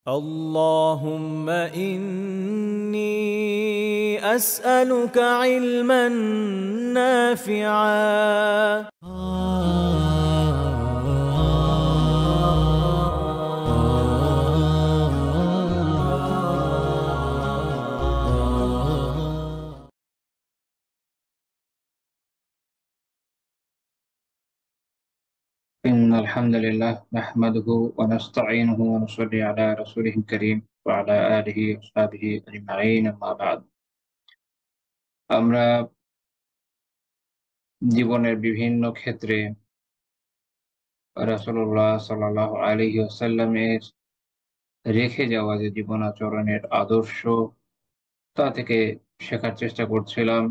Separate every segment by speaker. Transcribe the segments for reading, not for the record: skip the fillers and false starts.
Speaker 1: اللهم إني أسألك علما نافعا.
Speaker 2: إن الحمد لله نحمده ونستعينه ونصلي على رسوله الكريم وعلى آله وصحبه أجمعين أما بعد আমরা জীবনের বিভিন্ন ক্ষেত্রে রাসূলুল্লাহ সাল্লাল্লাহু আলাইহি ওয়াসাল্লামের রেখে যাওয়া যে জীবন আচরণের আদর্শ তা থেকে শেখার চেষ্টা করছিলাম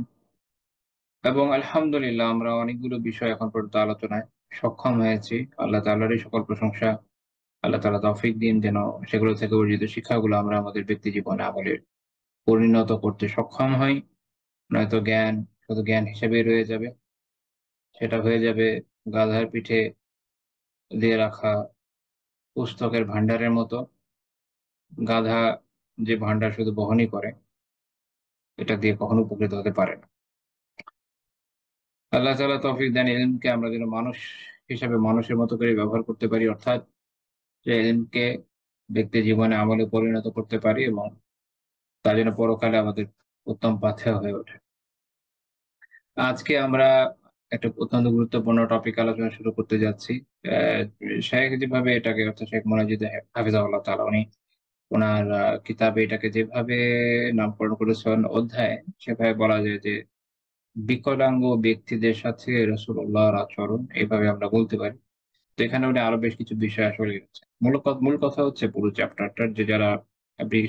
Speaker 2: এবং আলহামদুলিল্লাহ আমরা অনেকগুলো বিষয় এখন পর্যন্ত আলোচনায় সক্ষম হয়েছি। আল্লাহ তাআলারই সকল প্রশংসা। আল্লাহ তাআলা তৌফিক দিন যেন সেগুলো থেকে অর্জিত শিক্ষাগুলো আমরা আমাদের ব্যক্তি জীবনে আমলে পরিণত করতে সক্ষম হই। নয়তো জ্ঞান শুধু জ্ঞান হিসেবেই রয়ে যাবে। সেটা হয়ে যাবে গাধার পিঠে দিয়ে রাখা পুস্তকের ভান্ডারের মতো। গাধা যে ভান্ডার শুধু বহনই করে, এটা দিয়ে কখনো উপকৃত হতে পারে না। আল্লাহ তাআলা তৌফিক দেন ইলমকে আমরা যেন মানুষ হিসেবে মানুষের মতো করে ব্যবহার করতে পারি, অর্থাৎ যে ইলমকে ব্যক্তি জীবনে আমলে পরিণত করতে পারি এবং তা যেন পরকালে আমাদের উত্তম পাথেয় হয়ে ওঠে। আজকে আমরা একটা অত্যন্ত গুরুত্বপূর্ণ টপিক আলোচনা শুরু করতে যাচ্ছি। শাইখ যেভাবে এটাকে অর্থাৎ শেখ মুনাজিদ হাফিজাহুল্লাহ তাআলা উনি উনার কিতাবে এটাকে যেভাবে নামকরণ করেছেন অধ্যায়, সেভাবে বলা যায় যে বিকলাঙ্গ ব্যক্তিদের সাথে রাসূলুল্লাহর আচরণ এভাবে আমরা বলতে পারি। তো এখানে উনি আরো বেশ কিছু বিষয় আসলে লিখেছেন। মূল কথা হচ্ছে পুরো চ্যাপ্টারটার যে যারা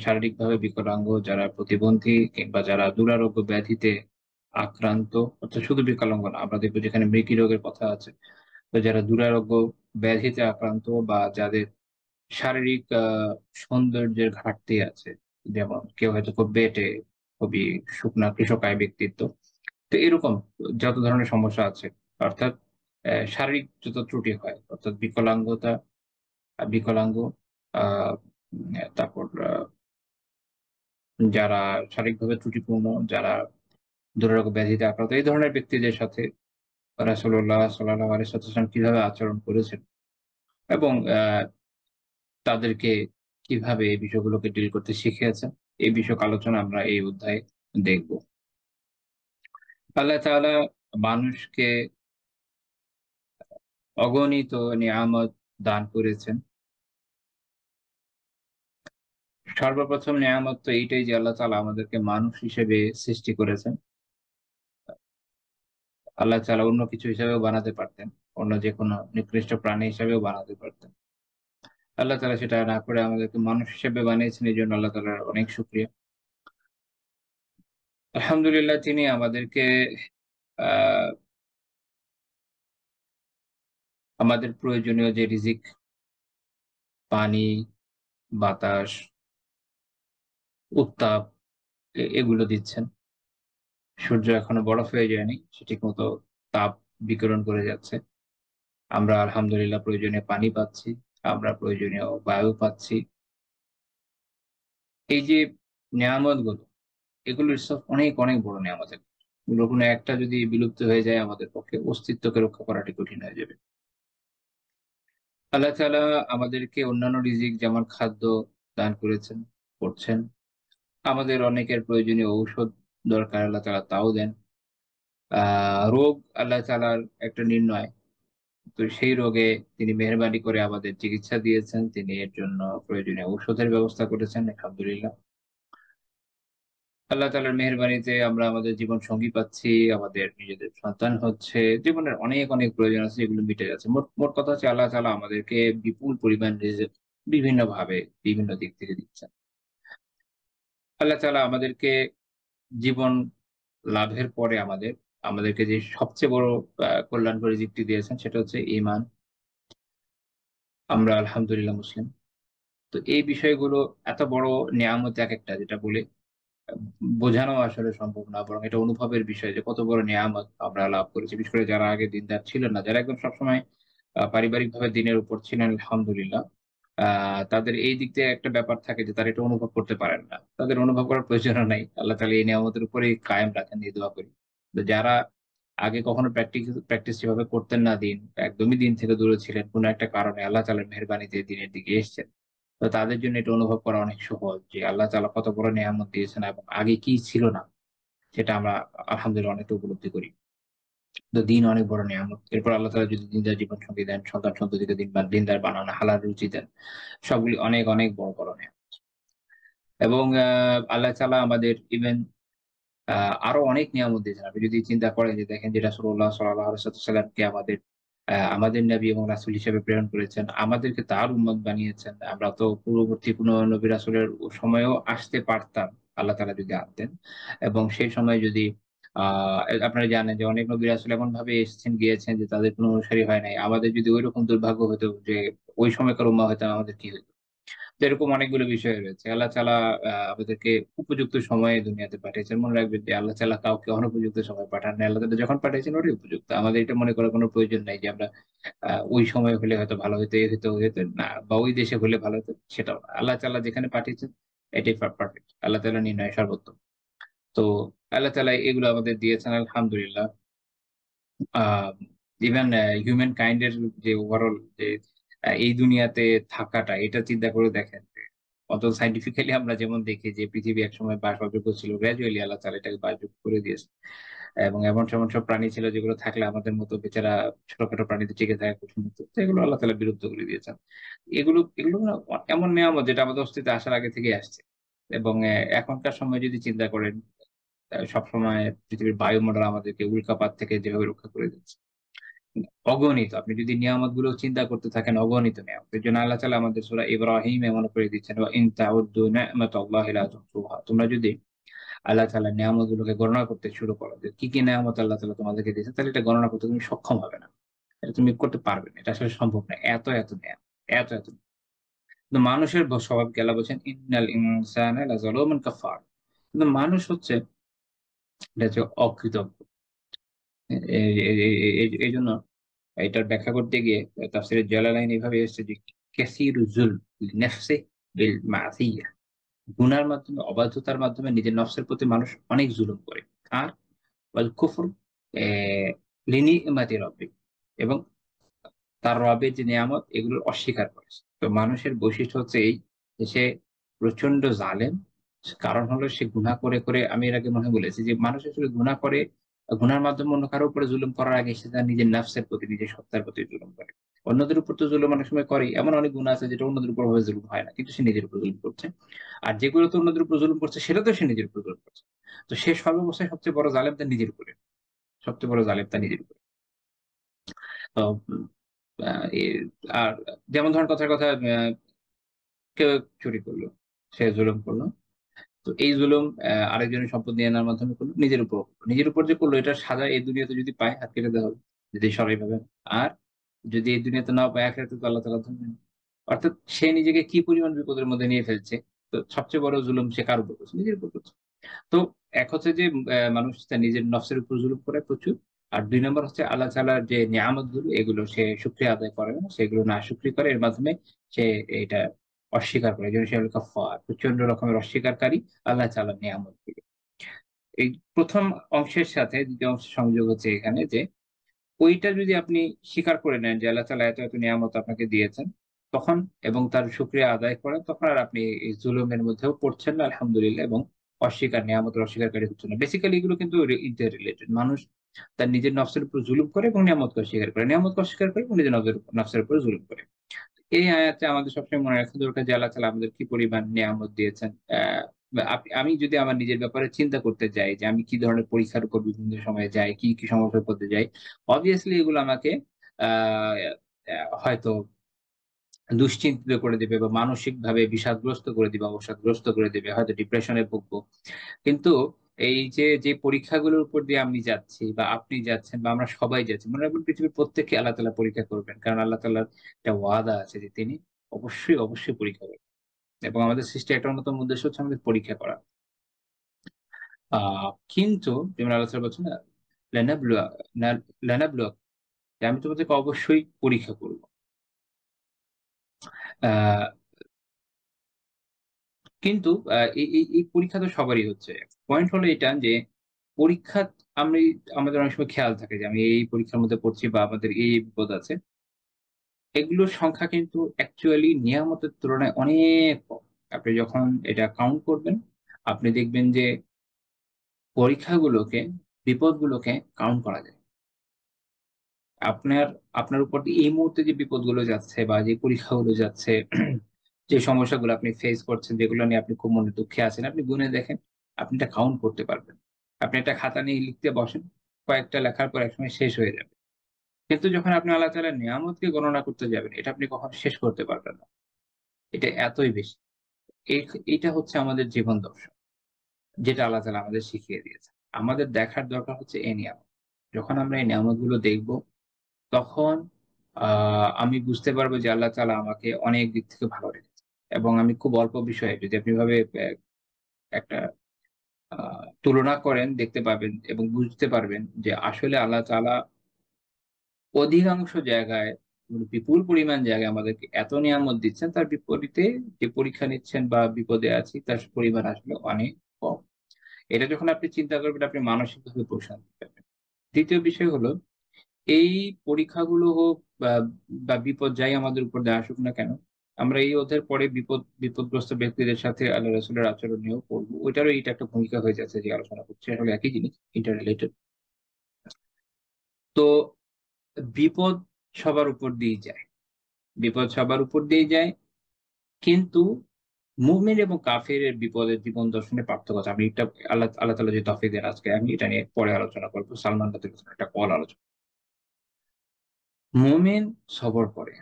Speaker 2: শারীরিকভাবে বিকলাঙ্গ, যারা প্রতিবন্ধী কিংবা যারা দুরারোগ্য ব্যাধিতে আক্রান্ত, অর্থাৎ শুধু বিকলাঙ্গ না, আমরা দেখব যেখানে মৃকি রোগের কথা আছে। তো যারা দুরারোগ্য ব্যাধিতে আক্রান্ত বা যাদের শারীরিক সৌন্দর্যের ঘাটতি আছে, যেমন কেউ হয়তো খুব বেঁটে, খুবই শুকনা কৃশকায় ব্যক্তিত্ব। তো এরকম যত ধরনের সমস্যা আছে, অর্থাৎ শারীরিক যত ত্রুটি হয়, অর্থাৎ বিকলাঙ্গতা, বিকলাঙ্গ, আ তারপর যারা শারীরিকভাবে ত্রুটিপূর্ণ, যারা দুরারোগ্য ব্যাধিতে আক্রান্ত, এই ধরনের ব্যক্তিদের সাথে রাসূলুল্লাহ সাল্লাল্লাহু আলাইহি ওয়াসাল্লাম কিভাবে আচরণ করেছেন এবং তাদেরকে কিভাবে এই বিষয়গুলোকে ডিল করতে শিখিয়েছেন, এই বিষয়ক আলোচনা আমরা এই অধ্যায়ে দেখব। আল্লাহ তাআলা মানুষকে অগণিত নিয়ামত দান করেছেন। সর্বপ্রথম নিয়ামত তো এইটাই যে আল্লাহ তাআলা আমাদেরকে মানুষ হিসেবে সৃষ্টি করেছেন। আল্লাহ তাআলা অন্য কিছু হিসেবেও বানাতে পারতেন। অন্য যেকোনো নিকৃষ্ট প্রাণী হিসেবেও বানাতে পারতেন। আল্লাহ তাআলা সেটা না করে আমাদেরকে মানুষ হিসেবে বানিয়েছেন, এজন্য আল্লাহ তাআলার অনেক শুকরিয়া। আলহামদুলিল্লাহ তিনি আমাদেরকে আ আমাদের প্রয়োজনীয় যে রিজিক, পানি, বাতাস, উত্তাপ এগুলো দিচ্ছেন। সূর্য এখনো বরফ হয়ে যায়নি। সে ঠিকমতো তাপ বিকিরণ করে যাচ্ছে। আমরা আলহামদুলিল্লাহ প্রয়োজনীয় পানি পাচ্ছি। আমরা প্রয়োজনীয় বায়ু পাচ্ছি। এই যে নেয়ামতগুলো, এগুলো ইটসেলফ অনেক বড় নেয়ামত। এগুলোর কোনো একটা যদি বিলুপ্ত হয়ে যায় আমাদের পক্ষে অস্তিত্বকে রক্ষা করাটি কঠিন হয়ে যাবে। আল্লাহ তাআলা আমাদেরকে অন্যান্য রিজিক যেমন খাদ্য দান করেছেন, করছেন। আমাদের অনেকের প্রয়োজনীয় ঔষধ দরকার আল্লাহ তাআলা তাও দেন। আ রোগ আল্লাহ তাআলার একটা নির্ণয়। তো সেই রোগে তিনি মেহেরবানি করে আমাদের চিকিৎসা দিয়েছেন। তিনি এর জন্য প্রয়োজনীয় ঔষধের ব্যবস্থা করেছেন, আলহামদুলিল্লাহ। আল্লাহ তাআলার মেহেরবানিতে আমরা আমাদের জীবন সঙ্গী পাচ্ছি, আমাদের নিজেদের সন্তান হচ্ছে। জীবনের অনেক প্রয়োজন আছে যেগুলো মিটে যাচ্ছে। মোট কথা হচ্ছে আল্লাহ তাআলা আমাদেরকে বিপুল পরিমাণ রিজিক বিভিন্নভাবে বিভিন্ন দিক থেকে দিচ্ছেন। আল্লাহ তাআলা আমাদেরকে জীবন লাভের পরে আমাদেরকে যে সবচেয়ে বড় কল্যাণকর রিজিকটি দিয়েছেন সেটা হচ্ছে ঈমান। আমরা আলহামদুলিল্লাহ মুসলিম। তো এই বিষয়গুলো এত বড় নেয়ামত একেকটা, যেটা বলে আ বোঝানো আসলে সম্ভব না। বরং এটা অনুভবের বিষয় যে কত বড় নেয়ামত আমরা লাভ করেছি। বিশেষ করে যারা আগে দিনদার ছিলেন না, যারা একদম সবসময় পারিবারিকভাবে দ্বীনের উপর ছিলেন আলহামদুলিল্লাহ। তাদের এই দিক থেকে একটা ব্যাপার থাকে যে তারা এটা অনুভব করতে পারেন না। তাদের অনুভব করার প্রয়োজনও নাই। আল্লাহ তাআলা এই নিয়ামতের উপরেই কায়েম রাখেন, এই দোয়া করি। তো যারা আগে কখনো প্র্যাকটিস সেভাবে করতেন না দিন, একদমই দিন থেকে দূরে ছিলেন, কোন একটা কারণে আল্লাহ তাআলার মেহেরবানিতে দিনের দিকে এসেছেন। তো তাদের জন্য এটা অনুভব করা অনেক সহজ যে আল্লাহ তাআলা কত বড় নিয়ামত দিয়েছেন এবং আগে কি ছিল না সেটা আমরা আলহামদুলিল্লাহ অনেকটা উপলব্ধি করি। তো দিন অনেক বড় নিয়ামত। এরপর আল্লাহ তাআলা যদি দিনদার জীবনসঙ্গী দেন, সন্তান-সন্ততিকে দিনদার বানান, হালাল রুজি দেন। সবগুলি অনেক, অনেক বড়, বড় নিয়ামত। এবং আল্লাহ তাআলা আমাদের ইভেন আ আরো অনেক নিয়ামত দিয়েছেন। আপনি যদি চিন্তা করেন যে দেখেন যে রাসূলুল্লাহ সাল্লাল্লাহু আলাইহি ওয়াসাল্লামকে আমাদের নবী এবং রাসূল হিসেবে প্রেরণ করেছেন। আমাদেরকে তার উম্মত বানিয়েছেন। আমরা তো পূর্ববর্তী কোন নবী রাসূলের সময়েও আসতে পারতাম, আল্লাহ তাআলা যদি আনতেন। এবং সেই সময় যদি আ আপনারা জানেন যে অনেক নবী রাসূল এমনভাবে এসেছেন গিয়েছেন যে তাদের কোন অনুসারী হয় নাই। আমাদের যদি ঐরকম দুর্ভাগ্য হতো যে ওই সময়কার উম্মাহ হইতাম, আমাদের কি হইত? তো এরকম অনেকগুলো বিষয় রয়েছে। আল্লাহ তাআলা আমাদেরকে উপযুক্ত সময়ে দুনিয়াতে পাঠিয়েছেন। মনে রাখবেন যে আল্লাহ তাআলা কাউকে অনুপযুক্ত সময়ে পাঠান নাই। আল্লাহ তাআলা যখন পাঠিয়েছেন ওটাই উপযুক্ত। আমাদের এটা মনে করার কোন প্রয়োজন নাই যে আমরা ওই সময় হলে হয়তো ভালো হইতো, এ হইতো, ওই হইতো না, বা ওই দেশে হলে ভালো হতো সেটাও না। আল্লাহ তাআলা যেখানে পাঠিয়েছেন এটাই পারফেক্ট। আল্লাহ তাআলা নির্ণয় সর্বোত্তম। তো আল্লাহ তাআলা এগুলো আমাদের দিয়েছেন আলহামদুলিল্লাহ। আ ইভেন হিউম্যান কাইন্ড এর যে ওভারঅল যে এই দুনিয়াতে থাকাটা এটা চিন্তা করে দেখেন যে অন্তত সায়েন্টিফিক্যালি আমরা যেমন দেখি যে পৃথিবী একসময় বাসযোগ্য ছিল। গ্র্যাজুয়ালি আল্লাহ তাআলা এটাকে বাসযোগ্য করে দিয়েছে। এবং এমন সব প্রাণী ছিল যেগুলো থাকলে আমাদের মতো বেচারা ছোটখাটো প্রাণীতে টিকে থাকা কঠিন হতো। তো এগুলো আল্লাহ তাআলা বিলুপ্ত করে দিয়েছেন। এগুলো না এমন নিয়ামত যেটা আমাদের অস্তিত্বে আসার আগে থেকেই আসছে। এবং এখনকার সময় যদি চিন্তা করেন সবসময় পৃথিবীর বায়ুমণ্ডল আমাদেরকে উল্কাপাত থেকে যেভাবে রক্ষা করে দিচ্ছে। অগণিত। আপনি যদি নিয়ামত গুলো চিন্তা করতে থাকেন, অগণিত নিয়ামত। এজন্য আল্লাহ তাআলা আমাদের সূরা ইব্রাহিমে মনে করে দিচ্ছেন, "ওয়া ইন তাউদ্দু নি'মাতাল্লাহি লা তুহসুহা।" তোমরা যদি আল্লাহ তাআলার নিয়ামত গুলোকে গণনা করতে শুরু করো যে কি, কি নিয়ামত আল্লাহ তাআলা তোমাদেরকে দিয়েছেন, তাহলে এটা গণনা করতে তুমি সক্ষম হবে না। এটা তুমি করতে পারবে না। এটা আসলে সম্ভব না। এত নিয়ামত, এত। কিন্তু মানুষের স্বভাবকে আল্লাহ বলছেন, "ইন্নাল ইনসানা লাযালুমুন কাফফার।" কিন্তু মানুষ হচ্ছে এটা হচ্ছে অকৃতজ্ঞ। এ এ এ এ এজন্য এটার ব্যাখ্যা করতে গিয়ে তাফসীরে জালালাইন এভাবে এসেছে যে কাসীরু যুলম লিনাফসিহি বিল মাসিয়াহ। গুনার মাধ্যমে, অবাধ্যতার মাধ্যমে নিজের নফসের প্রতি মানুষ অনেক জুলুম করে। আর ওয়াল কুফর এ লিনিমাতি রাব্বিক, এবং তার রবের যে নিয়ামত এগুলোর অস্বীকার করেছে। তো মানুষের বৈশিষ্ট্য হচ্ছে এই যে সে প্রচন্ড জালেম। কারণ হলো সে গুনাহ করে আমি এর আগে মনে হয় বলেছি যে মানুষ আসলে গুনাহ করে, গুনার মাধ্যমে অন্য কারো উপরে জুলুম করার আগে সে তার নিজের নফসের প্রতি, নিজের সত্তার প্রতি জুলুম করে। অন্যদের উপর তো জুলুম অনেক সময় করেই। এমন অনেক গুনাহ আছে যেটা অন্যদের উপর ওভাবে জুলুম হয় না। কিন্তু সে নিজের উপর জুলুম করছে। আর যেগুলোতে অন্যদের উপর জুলুম করছে সেটাতেও সে নিজের উপর জুলুম করছে। তো সে সর্বাবস্থায় সবচেয়ে বড় জালেম তার নিজের উপরে। সবচেয়ে বড় জালেম তার নিজের উপরে। তো আ এ আর যেমন ধরেন কথার কথা, কেউ চুরি করল, সে জুলুম করল। তো এই জুলুম আরেকজনের সম্পদ নিয়ে নেওয়ার মাধ্যমে করল, নিজের উপর। নিজের উপর যে করল এটার সাজা এই দুনিয়াতে যদি পায় হাত কেটে দেওয়া হবে। যদি সরাইভাবে। আর যদি এই দুনিয়াতে নাও পায় আখিরাতে তো আল্লাহ তাআলা ধরবেন। অর্থাৎ সে নিজেকে কি পরিমাণ বিপদের মধ্যে নিয়ে ফেলছে। তো সবচেয়ে বড় জুলুম সে কার উপর করছে? নিজের উপর করছে। তো এক হচ্ছে যে মানুষ তার নিজের নফসের উপর জুলুম করে প্রচুর। আর ২ নাম্বার হচ্ছে আল্লাহ তাআলার যে নিয়ামত গুলো এগুলো সে শুকরিয়া আদায় করে না। সেগুলো নাশুকরি করে। এর মাধ্যমে সে এটা অস্বীকার করে। এজন্য সে হলো কাফফার। প্রচন্ড রকমের অস্বীকারী আল্লাহ তাআলার নিয়ামত গুলো। এই ১ম অংশের সাথে ২য় অংশের সংযোগ হচ্ছে এখানে যে ওইটা যদি আপনি স্বীকার করে নেন যে আল্লাহ তাআলা এত নিয়ামত আপনাকে দিয়েছেন, তখন এবং তার শুকরিয়া আদায় করেন, তখন আর আপনি এই জুলুমের মধ্যেও পড়ছেন না আলহামদুলিল্লাহ, এবং নিয়ামতের অস্বীকারী হচ্ছেন না। বেসিক্যালি এগুলো কিন্তু ইন্টার রিলেটেড। মানুষ তার নিজের নফসের উপর জুলুম করে এবং নিয়ামতকে অস্বীকার করে। নিয়ামতকে অস্বীকার করে এবং নিজের নফসের উপর জুলুম করে। এই আয়াতে আমাদের সবসময় মনে রাখা দরকার যে আল্লাহ তাআলা আমাদের কি পরিমাণ নিয়ামত দিয়েছেন। আমি যদি আমার নিজের ব্যাপারে চিন্তা করতে যাই যে আমি কি ধরনের পরীক্ষার উপর বিভিন্ন সময়ে যাই, কি সমস্যার মধ্যে যাই, obviously এগুলো আমাকে আ হয়তো দুশ্চিন্তিত করে দিবে বা মানসিকভাবে বিষাদগ্রস্ত করে দিবে, অবসাদগ্রস্ত করে দিবে। হয়তো ডিপ্রেশনে ভুগবো। কিন্তু এই যে পরীক্ষাগুলোর উপর দিয়ে আমি যাচ্ছি বা আপনি যাচ্ছেন বা আমরা সবাই যাচ্ছি, মনে রাখবেন পৃথিবীর প্রত্যেককে আল্লাহ তাআলা পরীক্ষা করবেন। কারণ আল্লাহ তাআলার একটা ওয়াদা আছে যে তিনি অবশ্যই পরীক্ষা করবেন। এবং আমাদের সৃষ্টির একটা অন্যতম উদ্দেশ্য হচ্ছে আমাদের পরীক্ষা করা। আ কিন্তু যেমন আল্লাহ তাআলা বলছেন না, "লানাবলুয়া না লানাবলুয়াক", যে আমি তোমাদেরকে অবশ্যই পরীক্ষা করব। আহ কিন্তু এই পরীক্ষা তো সবারই হচ্ছে। পয়েন্ট হলো এটা যে পরীক্ষা আমি আমাদের অনেক সময় খেয়াল থাকে যে আমি এই পরীক্ষার মধ্যে পড়ছি বা আমাদের এই বিপদ আছে। এগুলোর সংখ্যা কিন্তু অ্যাকচুয়ালি নিয়ামতের তুলনায় অনেক কম। আপনি যখন এটা কাউন্ট করবেন, আপনি দেখবেন যে পরীক্ষাগুলোকে, বিপদগুলোকে কাউন্ট করা যায়। আপনার আপনার উপর দিয়ে এই মুহূর্তে যে বিপদগুলো যাচ্ছে বা যে পরীক্ষাগুলো যাচ্ছে, যে সমস্যাগুলো আপনি ফেস করছেন, যেগুলো নিয়ে আপনি খুব মনে দুঃখে আছেন, আপনি গুনে দেখেন, আপনি এটা কাউন্ট করতে পারবেন। আপনি একটা খাতা নিয়ে লিখতে বসেন, কয়েকটা লেখার পর একসময় শেষ হয়ে যাবে। কিন্তু যখন আপনি আল্লাহ তাআলার নিয়ামতকে গণনা করতে যাবেন, এটা আপনি কখনো শেষ করতে পারবেন না। এটা এতই বেশি। এই এইটা হচ্ছে আমাদের জীবন দর্শন, যেটা আল্লাহ তাআলা আমাদের শিখিয়ে দিয়েছেন। আমাদের দেখার দরকার হচ্ছে এই নিয়ামত। যখন আমরা এই নিয়ামতগুলো দেখব, তখন আ আমি বুঝতে পারবো যে আল্লাহ তাআলা আমাকে অনেক দিক থেকে ভালো রেখেছেন। এবং আমি খুব অল্প বিষয়ে যদি আপনি এভাবে একটা আ তুলনা করেন দেখতে পাবেন এবং বুঝতে পারবেন যে আসলে আল্লাহ তাআলা অধিকাংশ জায়গায় বিপুল পরিমাণ জায়গায় আমাদেরকে এত নিয়ামত দিচ্ছেন, তার বিপরীতে যে পরীক্ষা নিচ্ছেন বা বিপদে আছি তার পরিমাণ আসলে অনেক কম। এটা যখন আপনি চিন্তা করবেন আপনি মানসিকভাবে প্রশান্তি পাবেন। ২য় বিষয় হলো এই পরীক্ষাগুলো হোক বা বিপদ যাই আমাদের উপর দিয়ে আসুক না কেন, আমরা এই অধ্যায়ের পরে বিপদগ্রস্ত ব্যক্তিদের সাথে আল্লাহ রাসূলের আচরণ নিয়েও পড়ব। ওইটারও এটা একটা ভূমিকা হয়ে যাচ্ছে যে আলোচনা করছি। আসলে একই জিনিস, ইন্টার রিলেটেড। তো বিপদ সবার উপর দিয়েই যায়। বিপদ সবার উপর দিয়েই যায়। কিন্তু মুমিন এবং কাফিরের বিপদের জীবন দর্শনের পার্থক্য আছে। আমি এটা আল্লাহ তাআলা যে তৌফিক দেন আজকে আমি এটা নিয়ে পরে আলোচনা করব। সালমান রাদিয়াল্লাহু আনহু একটা কল আলোচনা। মুমিন সবর করে।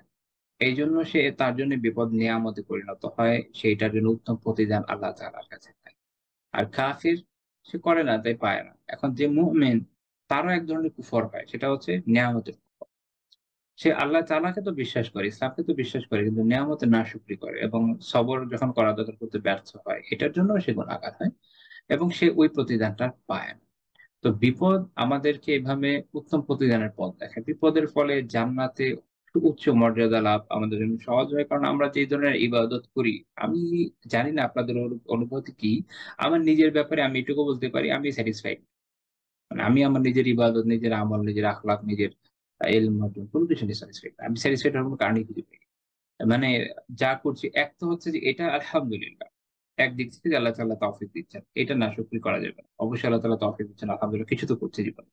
Speaker 2: এইজন্য সে তার জন্য বিপদ নিয়ামতে পরিণত হয়। সেইটার জন্য উত্তম প্রতিদান আল্লাহ তাআলার কাছে পায়। আর কাফির সে করে না তাই পায় না। এখন যে মুমিন তারও এক ধরনের কুফর হয়। সেটা হচ্ছে নিয়ামতের কুফর। সে আল্লাহ তাআলাকে তো বিশ্বাস করে, ইসলামকে তো বিশ্বাস করে কিন্তু নিয়ামতের নাশকরি করে এবং সবর যখন করা দরকার করতে ব্যর্থ হয়। এটার জন্যও সে গুনাহগার হয় এবং সে ওই প্রতিদানটা পায় না। তো বিপদ আমাদেরকে এভাবে উত্তম প্রতিদানের পথ দেখায়। বিপদের ফলে জান্নাতে উচ্চ মর্যাদা লাভ আমাদের জন্য সহজ হয়। কারণ আমরা যে ধরনের ইবাদত করি, আমি জানি না আপনাদের অনুভূতি কি? আমার নিজের ব্যাপারে আমি এটুকু বলতে পারি আমি স্যাটিসফাইড। মানে আমি আমার নিজের ইবাদত, নিজের আমল, নিজের আখলাক, নিজের ইলম অর্জন কোন কিছু নিয়ে স্যাটিসফাইড না। আমি স্যাটিসফাইড হওয়ার কোন কারণই খুঁজে পাই না। মানে যা করছি এক তো হচ্ছে যে এটা আলহামদুলিল্লাহ। একদিক থেকে যে আল্লাহ তাআলা তৌফিক দিচ্ছেন। এটা নাশুকরি করা যাবে না। অবশ্যই আল্লাহ তাআলা তৌফিক দিচ্ছেন আলহামদুলিল্লাহ কিছু তো করছি জীবনে।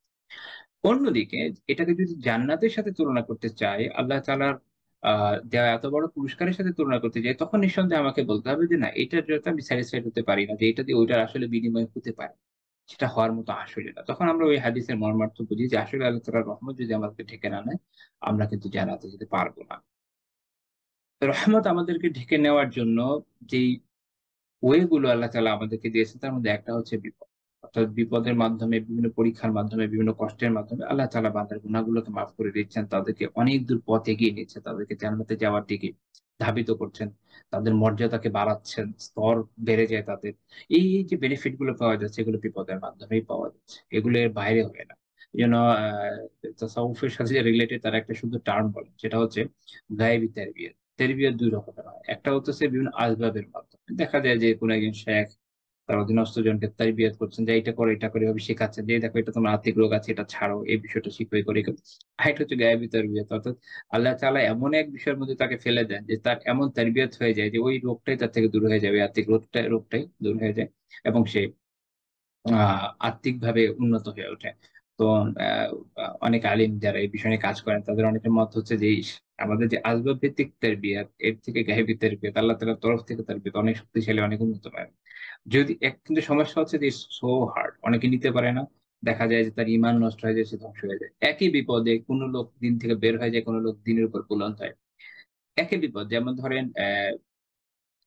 Speaker 2: অন্যদিকে এটাকে যদি জান্নাতের সাথে তুলনা করতে চাই, আল্লাহ তাআলার আ দেওয়া এত বড় পুরস্কারের সাথে তুলনা করতে যাই, তখন নিঃসন্দেহে আমাকে বলতে হবে যে না এটার জন্য আমি স্যাটিসফাইড হতে পারি না। যে এটা দিয়ে ওইটার আসলে বিনিময় হতে পারে। সেটা হওয়ার মতো আসলে না। তখন আমরা ওই হাদিসের মর্মার্থ বুঝি যে আসলে আল্লাহ তাআলার রহমত যদি আমাদেরকে ঢেকে না নেয়, আমরা কিন্তু জান্নাতে যেতে পারব না। তো রহমত আমাদেরকে ঢেকে নেওয়ার জন্য যেই ওয়ে গুলো আল্লাহ তাআলা আমাদেরকে দিয়েছেন তার মধ্যে একটা হচ্ছে বিপদ। অর্থাৎ বিপদের মাধ্যমে, বিভিন্ন পরীক্ষার মাধ্যমে, বিভিন্ন কষ্টের মাধ্যমে আল্লাহ তাআলা বান্দার গুনাহগুলোকে মাফ করে দিচ্ছেন। তাদেরকে অনেক দূর পথ এগিয়ে নিচ্ছেন। তাদেরকে জান্নাতে যাওয়ার দিকে ধাবিত করছেন। তাদের মর্যাদাকে বাড়াচ্ছেন, স্তর বেড়ে যায় তাদের। এই যে বেনিফিট গুলো পাওয়া যাচ্ছে এগুলো বিপদের মাধ্যমেই পাওয়া যাচ্ছে। এগুলো এর বাইরে হয় না। এজন্য তাসাউফের সাথে যে রিলেটেড তারা একটা সুন্দর টার্ম বলে। সেটা হচ্ছে গায়বী তারবিয়ত। তারবিয়ত ২ রকমের হয়। একটা হচ্ছে বিভিন্ন আসবাবের মাধ্যমে। দেখা যায় যে কোন একজন শেখ তার অধীনস্থ জনকে তারবিয়ত করছেন যে, "এইটা করো, এটা করো" এভাবে শেখাচ্ছেন যে, "এই দেখো এটা তোমার আর্থিক রোগ আছে, এটা ছাড়ো। এই বিষয়টা শিখো, এই করো, এই করো।" আরেকটা হচ্ছে গায়েবী তারবিয়ত। অর্থাৎ আল্লাহ তাআলা এমন এক বিষয়ের মধ্যে তাকে ফেলে দেন যে, তার এমন তারবিয়ত হয়ে যায় যে, ওই রোগটাই তার থেকে দূর হয়ে যাবে। আর্থিক রোগটাই দূর হয়ে যায় এবং সে আ আর্থিকভাবে উন্নত হয়ে ওঠে। তো আ আ অনেক আলিম যারা এই বিষয় নিয়ে কাজ করেন তাদের অনেকের মত হচ্ছে যে আমাদের যে আসবাব ভিত্তিক তারবিয়াত এর থেকে গায়বী তারবিয়াত আল্লাহ তাআলার তরফ থেকে তারবিয়াত অনেক শক্তিশালী, অনেক উন্নত মানের। যদি কিন্তু সমস্যা হচ্ছে যে সো হার্ড। অনেকে নিতে পারে না। দেখা যায় যে তার ঈমান নষ্ট হয়ে যায়, সে ধ্বংস হয়ে যায়। একই বিপদে কোন লোক দিন থেকে বের হয়ে যায়, কোন লোক দিনের উপর বুলন্দ হয়। একই বিপদ যেমন ধরেন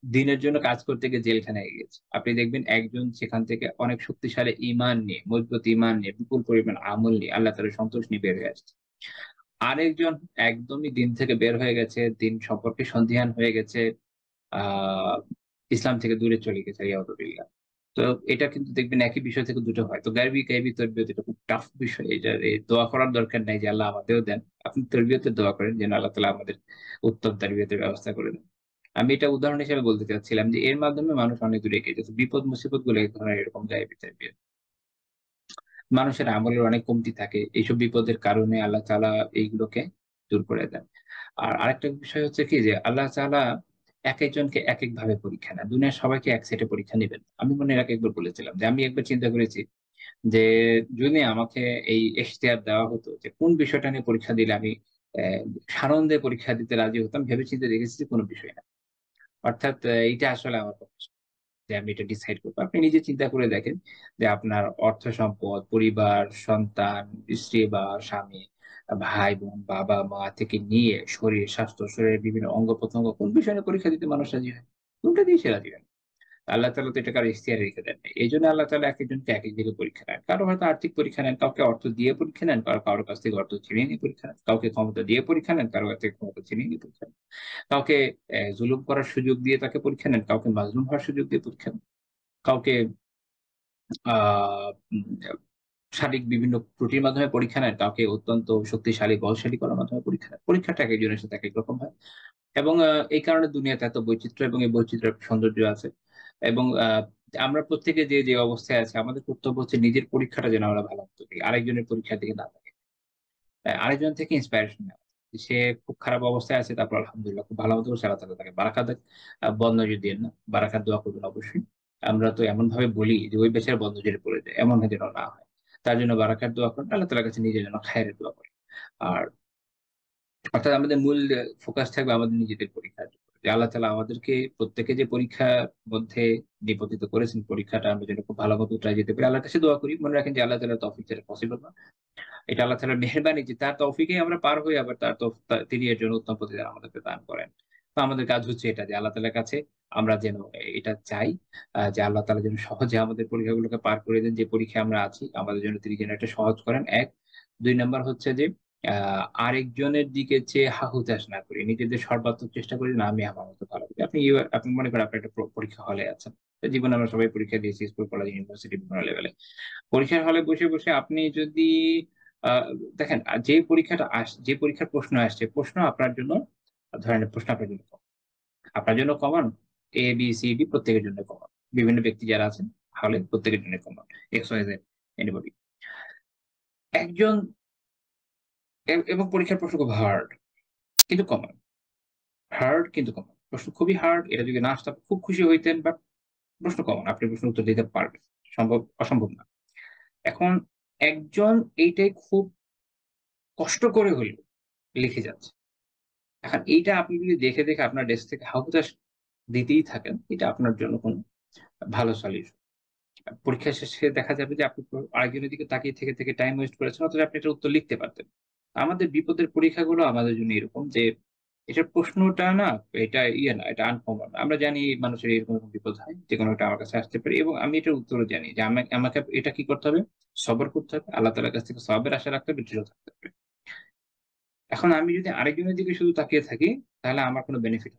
Speaker 2: দিনের জন্য কাজ করতে গিয়ে জেলখানায় গিয়েছে। আপনি দেখবেন একজন সেখান থেকে অনেক শক্তিশালী ঈমান নিয়ে, মজবুত ঈমান নিয়ে, বিপুল পরিমাণ আমল নিয়ে, আল্লাহ তাআলার সন্তোষ নিয়ে বের হয়ে আসছে। আরেকজন একদমই দিন থেকে বের হয়ে গেছে, দিন সম্পর্কে সন্দিহান হয়ে গেছে, আ ইসলাম থেকে দূরে চলে গেছে ইয়াউযুবিল্লাহ। তো এটা কিন্তু দেখবেন একই বিষয় থেকে দুটো হয়। তো গায়বী তারবিয়ত এটা খুব টাফ বিষয়। দোয়া করার দরকার নাই যে আল্লাহ আমাদেরও দেন। আপনি তারবিয়তের দোয়া করেন যেন আল্লাহ তাআলা আমাদের উত্তম তারবিয়তের ব্যবস্থা করে দেন। আমি এটা উদাহরণ হিসেবে বলতে চাচ্ছিলাম যে এর মাধ্যমে মানুষ অনেক দূরে এগিয়ে গেছে। বিপদ-মুসিবত গুলো এক ধরনের এরকম টাইপের। মানুষের আমলের অনেক কমতি থাকে। এইসব বিপদের কারণে আল্লাহ তাআলা এইগুলোকে দূর করে দেন। আর আরেকটা বিষয় হচ্ছে কি যে আল্লাহ তাআলা একেকজনকে একেকভাবে পরীক্ষা নেন। দুনিয়ার সবাইকে এক সেটে পরীক্ষা নিবেন না। আমি মনে এর আগে একবার বলেছিলাম যে আমি একবার চিন্তা করেছি যে যদি আমাকে এই এখতিয়ার দেওয়া হতো যে কোন বিষয়টা নিয়ে পরীক্ষা দিলে আমি সানন্দে পরীক্ষা দিতে রাজি হতাম, ভেবে চিন্তে দেখেছি যে কোন বিষয় না। অর্থাৎ এইটা আসলে আমার পক্ষে যে আমি এটা ডিসাইড করব। আপনি নিজে চিন্তা করে দেখেন যে আপনার অর্থ সম্পদ, পরিবার, সন্তান, স্ত্রী বা স্বামী, ভাই-বোন, বাবা-মা থেকে নিয়ে শরীর স্বাস্থ্য, শরীরের বিভিন্ন অঙ্গ-প্রত্যঙ্গ কোন বিষয় নিয়ে পরীক্ষা দিতে মানুষ রাজি হয়? কোনটা দিয়ে সে রাজি হয় না। আল্লাহ তাআলা তো এটা কারো ইখতিয়ারে রেখে দেন নাই। এজন্য আল্লাহ তাআলা একেকজনকে একেক দিকে পরীক্ষা নেন। কারো হয়তো আর্থিক পরীক্ষা নেন, কাউকে অর্থ দিয়ে পরীক্ষা নেন, কারো কাছ থেকে অর্থ ছিনিয়ে নিয়ে পরীক্ষা নেন। কাউকে ক্ষমতা দিয়ে পরীক্ষা নেন, কারো কাছ থেকে ক্ষমতা ছিনিয়ে নিয়ে পরীক্ষা নেন। কাউকে জুলুম করার সুযোগ দিয়ে তাকে পরীক্ষা নেন, কাউকে মাজলুম হওয়ার সুযোগ দিয়ে পরীক্ষা নেন। কাউকে আ উম শারীরিক বিভিন্ন ত্রুটির মাধ্যমে পরীক্ষা নেন, কাউকে অত্যন্ত শক্তিশালী, বলশালী করার মাধ্যমে পরীক্ষা নেন। পরীক্ষাটা একেকজনের সাথে একেক রকম হয়। এবং এই কারণে দুনিয়াতে এত বৈচিত্র্য এবং এই বৈচিত্র্যের সৌন্দর্য আছে। এবং আমরা প্রত্যেকে যে অবস্থায় আছি আমাদের কর্তব্য হচ্ছে নিজের পরীক্ষাটা যেন আমরা ভালোমতো দিই। আরেকজনের পরীক্ষার দিকে না তাকাই। আরেকজন থেকে ইন্সপিরেশন নেওয়া। সে খুব খারাপ অবস্থায় আছে তারপর আলহামদুলিল্লাহ খুব ভালো মতো আল্লাহ তাআলা তাকে বারাকা দেন। বদনজর দিয়েন না। বারাকার দোয়া করবেন অবশ্যই। আমরা তো এমনভাবে বলি যে ওই বেচারা বদনজরে পড়ে যায়। এমন যেন না হয়। তার জন্য বারাকার দোয়া করেন। আল্লাহ তাআলার কাছে নিজে যেন খায়েরের দোয়া করেন। আর অর্থাৎ আমাদের মূল ফোকাস থাকবে আমাদের নিজেদের পরীক্ষার উপর। যে আল্লাহ তাআলা আমাদেরকে প্রত্যেকে যে পরীক্ষার মধ্যে নিপতিত করেছেন, পরীক্ষাটা আমরা যেন খুব ভালো মতো উতরায় যেতে পারি। আল্লাহর কাছে দোয়া করি। মনে রাখেন যে আল্লাহ তাআলার তৌফিক ছাড়া পসিবল না। এটা আল্লাহ তাআলার মেহেরবানি যে তার তৌফিকেই আমরা পার হই আবার তার তিনি এর জন্য উত্তম প্রতিদান আমাদেরকে দান করেন। তো আমাদের কাজ হচ্ছে এটা যে আল্লাহ তাআলার কাছে আমরা যেন এটা চাই যে আল্লাহ তাআলা যেন সহজে আমাদের পরীক্ষাগুলোকে পার করে দেন। যে পরীক্ষায় আমরা আছি আমাদের জন্য তিনি যেন এটা সহজ করেন ১। ২ নাম্বার হচ্ছে যে আ আরেকজনের দিকে চেয়ে হা-হুতাশ না করি। নিজেদের সর্বাত্মক চেষ্টা করি না আমি আমার মতো ভালো করি। আপনি মনে করেন আপনি একটা পরীক্ষা হলে আছেন। তো জীবনে আমরা সবাই পরীক্ষা দিয়েছি স্কুল, কলেজ, ইউনিভার্সিটি বিভিন্ন লেভেলে। পরীক্ষার হলে বসে আপনি যদি আ দেখেন যে পরীক্ষার প্রশ্ন আসছে, প্রশ্ন আপনার জন্য ধরেন প্রশ্ন আপনার জন্য কমন। আপনার জন্য common A, B, C, D প্রত্যেকের জন্য কমন। বিভিন্ন ব্যক্তি যারা আছেন হলে প্রত্যেকের জন্য common. X, Y, Z anybody একজন এবং পরীক্ষার প্রশ্ন খুব হার্ড কিন্তু কমন। হার্ড কিন্তু কমন। প্রশ্ন খুবই হার্ড এটা যদি না আসতো আপনি খুব খুশি হইতেন বাট প্রশ্ন কমন। আপনি প্রশ্নের উত্তর দিতে পারবেন। অসম্ভব না। এখন একজন এইটাই খুব কষ্ট করে হলেও লিখে যাচ্ছে। এখন এইটা আপনি যদি দেখে আপনার ডেস্ক থেকে হাহুতাশ দিতেই থাকেন, এটা আপনার জন্য কোন ভালো সলিউশন। পরীক্ষা শেষে দেখা যাবে যে আপনি আরেকজনের দিকে তাকিয়ে থেকে টাইম ওয়েস্ট করেছেন অথচ আপনি এটার উত্তর লিখতে পারতেন। আমাদের বিপদের পরীক্ষাগুলো আমাদের জন্য এরকম যে এটার প্রশ্নটা না এটা না, এটা আনকমন। আমরা জানি মানুষের এরকম বিপদ হয়। যেকোনো একটা আমার কাছে আসতে পারে এবং আমি এটার উত্তরও জানি যে আমাকে এটা কি করতে হবে? সবর করতে হবে। আল্লাহ তাআলার কাছ থেকে সওয়াবের আশা রাখতে হবে, দৃঢ় থাকতে হবে। এখন আমি যদি আরেকজনের দিকে শুধু তাকিয়ে থাকি তাহলে আমার কোন বেনিফিট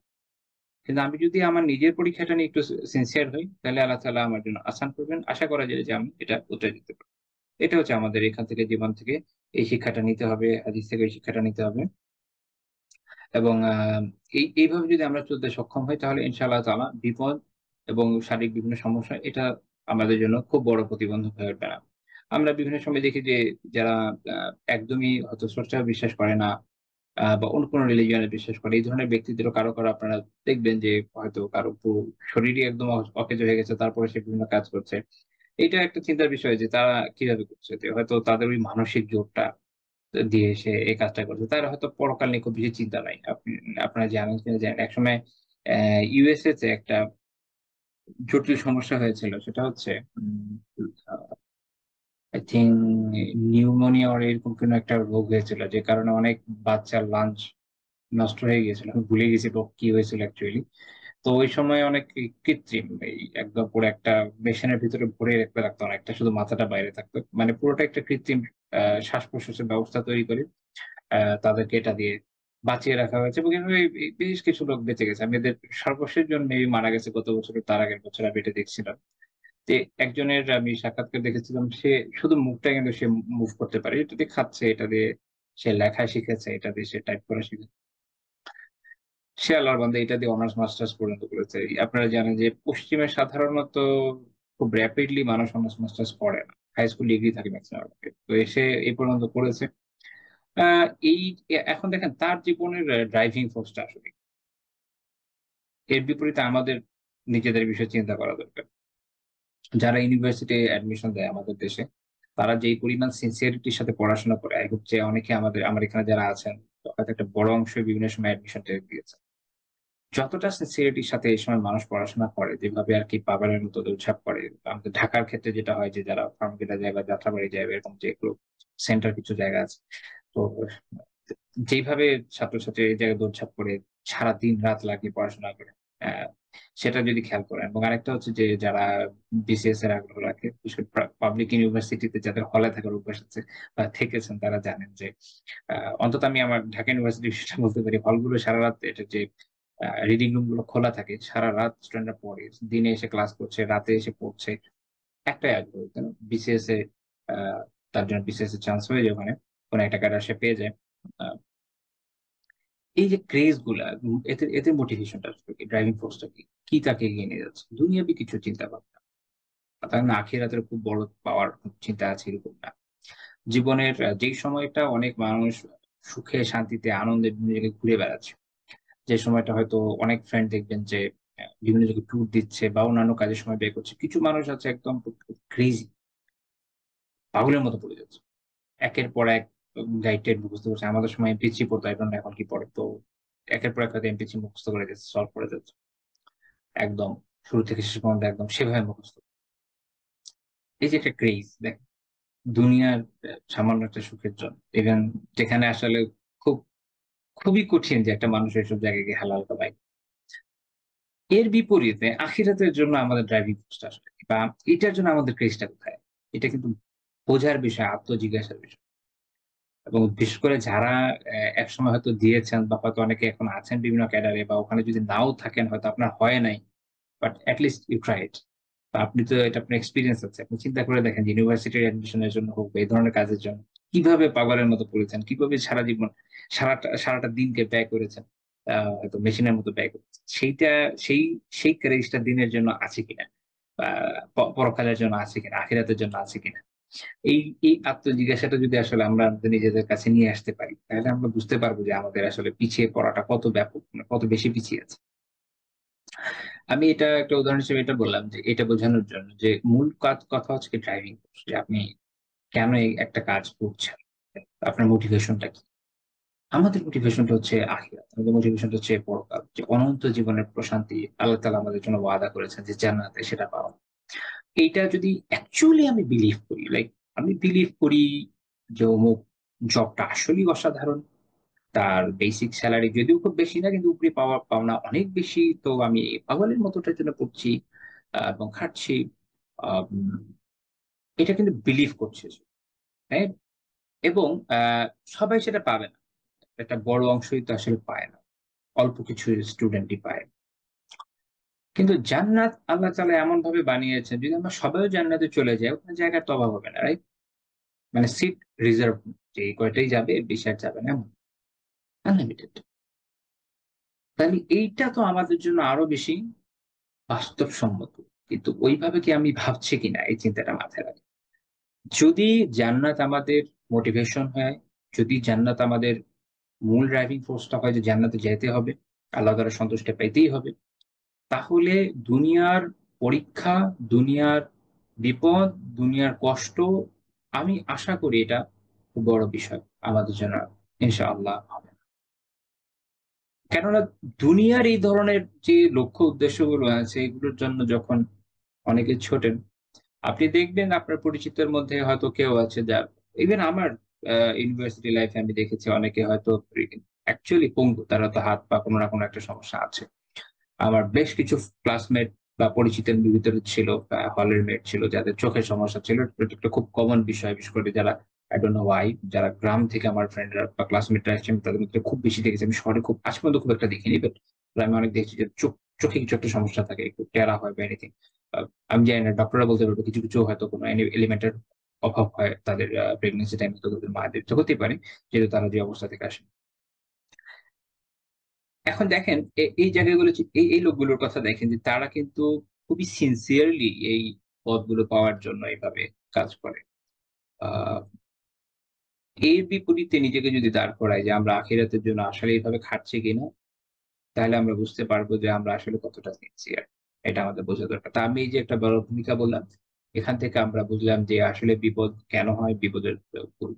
Speaker 2: কিন্তু আমি যদি আমার নিজের পরীক্ষাটা নিয়ে একটু সিনসিয়ার হই, তাহলে আল্লাহ তাআলা আমার জন্য আসান করবেন। আশা করা যায় যে আমি এটা উতরে দিতে পারব। এটা হচ্ছে আমাদের এখান থেকে জীবন থেকে এই শিক্ষাটা নিতে হবে, হাদিস থেকে এই শিক্ষাটা নিতে হবে। এবং এইভাবে যদি আমরা চলতে সক্ষম হই তাহলে ইনশাআল্লাহ তাআলা বিপদ এবং শারীরিক বিভিন্ন সমস্যা এটা আমাদের জন্য খুব বড় প্রতিবন্ধক হয়ে উঠবে না। আমরা বিভিন্ন সময় দেখি যে যারা আ একদমই হয়তো স্রষ্টায় বিশ্বাস করে না বা অন্য কোনো রিলিজিয়ন এ বিশ্বাস করে। এই ধরনের ব্যক্তিদেরও কারো আপনারা দেখবেন যে হয়তো কারো পুরো শরীরই একদম অকেজো হয়ে গেছে। তারপরে সে বিভিন্ন কাজ করছে। এইটা একটা চিন্তার বিষয় যে তারা কিভাবে করছে? যে হয়তো তাদের ওই মানসিক জোরটা দিয়ে সে এই কাজটা করছে। তার হয়তো পরকাল নিয়ে খুব বেশি চিন্তা নাই। আপনারা জানেন কিনা জানেন। একসময় অ্যা ইউএসএ তে একটা জটিল সমস্যা হয়েছিল। সেটা হচ্ছে আ আই থিংক নিউমোনিয়া or এরকম কোনো একটা রোগ হয়েছিল। যে কারণে অনেক বাচ্চার লাঞ্চ নষ্ট হয়ে গিয়েছিল। আমি ভুলে গেছি কি হয়েছিল অ্যাকচুয়ালি। তো ওই সময় অনেক কৃত্রিম একদম পুরো একটা মেশিনের ভিতরে ভরে রাখতো অনেকটা শুধু মাথাটা বাইরে থাকতো। মানে পুরোটা একটা কৃত্রিম আ শ্বাস-প্রশ্বাসের ব্যবস্থা তৈরি করে তাদেরকে এটা দিয়ে বাঁচিয়ে রাখা হয়েছে এবং এভাবে বেশ কিছু লোক বেঁচে গেছে। আমি এদের সর্বশেষ জন মেবি মারা গেছে গত বছরের তার আগের বছর আমি এটা দেখছিলাম। যে একজনের আমি সাক্ষাৎকার দেখেছিলাম সে শুধু মুখটা কিন্তু সে মুভ করতে পারে। এটা দিয়ে খাচ্ছে, এটা দিয়ে সে লেখা শিখেছে, এটা দিয়ে সে টাইপ করা শিখেছে। সে আল্লাহর বান্দা এটা দিয়ে অনার্স মাস্টার্স পর্যন্ত করেছে। আপনারা জানেন যে পশ্চিমে সাধারণত খুব র‍্যাপিডলি মানুষ অনার্স মাস্টার্স পড়ে না। হাই স্কুল ডিগ্রি থাকে ম্যাক্সিমাম এর। তো সে এই পর্যন্ত করেছে। আ এই এখন দেখেন তার জীবনের ড্রাইভিং ফোর্সটা আসলে কি? এর বিপরীতে আমাদের নিজেদের বিষয়ে চিন্তা করা দরকার। যারা ইউনিভার্সিটি অ্যাডমিশন দেয় আমাদের দেশে, তারা যেই পরিমাণ সিনসিয়ারিটির সাথে পড়াশোনা করে, I hope যে অনেকে আমার এখানে যারা আছেন, হয়তো একটা বড় অংশই বিভিন্ন সময় অ্যাডমিশন টেস্ট দিয়েছে। যতটা সিনসিয়ারিটির সাথে এই সময় মানুষ পড়াশোনা করে, যেভাবে আরকি পাগলের মতো দৌড়ঝাঁপ করে, আমাদের ঢাকার ক্ষেত্রে যেটা হয় যে যারা ফার্মগেটা যায় বা যাত্রাবাড়ি যায় এরকম যেগুলো সেন্টার কিছু জায়গা আছে। তো যেইভাবে ছাত্রছাত্রী এই জায়গায় দৌড়ঝাঁপ করে সারাদিন রাত লাগিয়ে পড়াশোনা করে, আ সেটা যদি খেয়াল করেন এবং আরেকটা হচ্ছে যে যারা বিসিএস এর আগ্রহ রাখে, বিশেষ করে পাবলিক ইউনিভার্সিটিতে যাদের হলে থাকার অভ্যাস আছে বা থেকেছেন তারা জানেন যে আ অন্তত আমি আমার ঢাকা ইউনিভার্সিটির বিষয়টা বলতে পারি। হলগুলো সারারাত এটা যে রিডিং রুম গুলো খোলা থাকে। সারারাত স্টুডেন্টরা পড়ে। দিনে এসে ক্লাস করছে, রাতে এসে পড়ছে। একটাই আগ্রহ যেন বিসিএস এ আ তার জন্য বিসিএস এর চান্স হয়ে যায় ওখানে। কোন একটা ক্যাডার সে পেয়ে যায়। আ এই যে ক্রেজ গুলা এদের মোটিভেশনটা আসলে কি? ড্রাইভিং ফোর্সটা কি? কি তাকে এগিয়ে নিয়ে যাচ্ছে? দুনিয়াবি কিছু চিন্তা ভাবনা। তার না আখিরাতের খুব বড় পাওয়ার চিন্তা আছে এরকম না। জীবনের যেই সময়টা অনেক মানুষ সুখে শান্তিতে আনন্দে বিভিন্ন জায়গায় ঘুরে বেড়াচ্ছে। যে সময়টা হয়তো অনেক ফ্রেন্ড দেখবেন যে বিভিন্ন জায়গায় ট্যুর দিচ্ছে বা অন্যান্য কাজের সময় ব্যয় করছে। কিছু মানুষ আছে একদম ক্রেজি পাগলের মতো পড়ে যাচ্ছে। একের পর এক গাইড-টাইড মুখস্থ করছে। আমাদের সময় এমপি3 পড়তো, এখন এখন কি পড়ে? তো একের পর এক হয়তো এমপি3 মুখস্থ করে যাচ্ছে, সলভ করে যাচ্ছে। একদম শুরু থেকে শেষ পর্যন্ত একদম সেভাবে মুখস্থ। এই যে একটা ক্রেজ দেখেন, দুনিয়ার সামান্য একটা সুখের জন্য। ইভেন যেখানে আসলে খুব খুবই কঠিন যে একটা মানুষ এসব জায়গায় গিয়ে হালাল কামাই। এর বিপরীতে আখিরাতের জন্য আমাদের ড্রাইভিং ফোর্সটা আসলে কি? বা এটার জন্য আমাদের ক্রেজটা কোথায়? এটা কিন্তু বোঝার বিষয়, আত্মজিজ্ঞাসার বিষয়। এবং বিশেষ করে যারা একসময় হয়তো দিয়েছেন বা হয়তো অনেকে এখন আছেন বিভিন্ন ক্যাডারে বা ওখানে যদি নাও থাকেন হয়তো আপনার হয় নাই। But at least you tried. আপনি তো এটা আপনার এক্সপেরিয়েন্স আছে। আপনি চিন্তা করে দেখেন যে ইউনিভার্সিটির অ্যাডমিশন এর জন্য হোক বা এই ধরনের কাজের জন্য কিভাবে পাগলের মতো পড়েছেন? কিভাবে সারা জীবন সারাটা দিনকে ব্যয় করেছেন? হয়তো মেশিনের মতো ব্যয় করেছেন। সেইটা সেই সেই ক্রেজটা দিনের জন্য আছে কিনা? বা পরকালের জন্য আছে কিনা? আখিরাতের জন্য আছে কিনা? এই এই আত্মজিজ্ঞাসাটা যদি আসলে আমরা আমাদের নিজেদের কাছে নিয়ে আসতে পারি, তাহলে আমরা বুঝতে পারবো যে আমাদের আসলে পিছিয়ে পড়াটা কত ব্যাপক, মানে কত বেশি পিছিয়ে আছে। আমি এটা একটা উদাহরণ হিসেবে এটা বললাম যে এটা বোঝানোর জন্য যে মূল কথা হচ্ছে কি ড্রাইভিং ফোর্স যে আপনি কেন এই একটা কাজ করছেন? আপনার মোটিভেশনটা কি? আমাদের মোটিভেশনটা হচ্ছে আখিরাত। আমাদের মোটিভেশনটা হচ্ছে পরকাল। যে অনন্ত জীবনের প্রশান্তি আল্লাহ তাআলা আমাদের জন্য ওয়াদা করেছেন যে জান্নাতে সেটা পাওয়া। এইটা যদি অ্যাকচুয়ালি আমি বিলিভ করি, লাইক আমি বিলিভ করি যে অমুক জবটা আসলেই অসাধারণ। তার বেসিক সেলারি যদিও খুব বেশি না কিন্তু উপরি পাওনা অনেক বেশি। তো আমি পাগলের মতো ওটার জন্য পড়ছি এবং খাটছি। আম এটা কিন্তু বিলিভ করছে সে, রাইট? এবং সবাই সেটা পাবে না। একটা বড় অংশই তো আসলে পায় না। অল্প কিছু স্টুডেন্টই পায়। কিন্তু জান্নাত আল্লাহ তাআলা এমনভাবে বানিয়েছেন যদি আমরা সবাইও জান্নাতে চলে যাই ওখানে জায়গার তো অভাব হবে না, রাইট? মানে সিট রিজার্ভ যে এই কয়টাই যাবে এর বেশি আর যাবে না এমন। আনলিমিটেড। তাহলে এইটা তো আমাদের জন্য আরো বেশি বাস্তবসম্মত। কিন্তু ওইভাবে কি আমি ভাবছি কিনা এই চিন্তাটা মাথায় রাখি। যদি জান্নাত আমাদের মোটিভেশন হয়, যদি জান্নাত আমাদের মূল ড্রাইভিং ফোর্সটা হয় যে জান্নাতে যেতে হবে, আল্লাহ তাআলার সন্তুষ্টি পাইতেই হবে। তাহলে দুনিয়ার পরীক্ষা, দুনিয়ার বিপদ, দুনিয়ার কষ্ট আমি আশা করি এটা খুব বড় বিষয় আমাদের জন্য ইনশাআল্লাহ হবে না। কেননা দুনিয়ার এই ধরনের যে লক্ষ্য উদ্দেশ্যগুলো আছে এগুলোর জন্য যখন অনেকে ছোটেন, আপনি দেখবেন আপনার পরিচিতের মধ্যে হয়তো কেউ আছে যার ইভেন আমার ইউনিভার্সিটি লাইফে আমি দেখেছি অনেকে হয়তো অ্যাকচুয়ালি পঙ্গু। তার হয়তো হাত পা কোন না কোন একটা সমস্যা আছে। আমার বেশ কিছু ক্লাসমেট বা পরিচিতের ভিতরে ছিল হলের মেট ছিল যাদের চোখের সমস্যা ছিল। এটা একটা খুব কমন বিষয়। বিশেষ করে যারা I don't know why যারা গ্রাম থেকে আমার ফ্রেন্ডরা বা ক্লাসমেটরা আসছে আমি তাদের মধ্যে খুব বেশি দেখেছি। আমি শহরে খুব আজ পর্যন্ত খুব একটা দেখিনি। বাট আমি অনেক দেখছি যে চোখে কিছু একটা সমস্যা থাকে। একটু টেরা হয় বা এনিথিং। আ আমি জানি না ডক্টররা বলতে পারবে কিছু হয়তো কোনো এলিমেন্টের অভাব হয় তাদের প্রেগন্যান্সি টাইমে তো তাদের মায়েদের তো হতেই পারে। যেহেতু তারা যে অবস্থা থেকে আসে। এখন দেখেন এই জায়গাগুলো এই লোকগুলোর কথা দেখেন যে তারা কিন্তু খুবই সিনসিয়ারলি এই পদগুলো পাওয়ার জন্য এইভাবে কাজ করে। আ এর বিপরীতে নিজেকে যদি দাঁড় করাই যে আমরা আখিরাতের জন্য আসলে এইভাবে খাটছি কিনা, তাহলে আমরা বুঝতে পারবো যে আমরা আসলে কতটা সিনসিয়ার। এটা আমাদের বোঝা দরকার। তো আমি এই যে একটা বড় ভূমিকা বললাম, এখান থেকে আমরা বুঝলাম যে আসলে বিপদ কেন হয়, বিপদের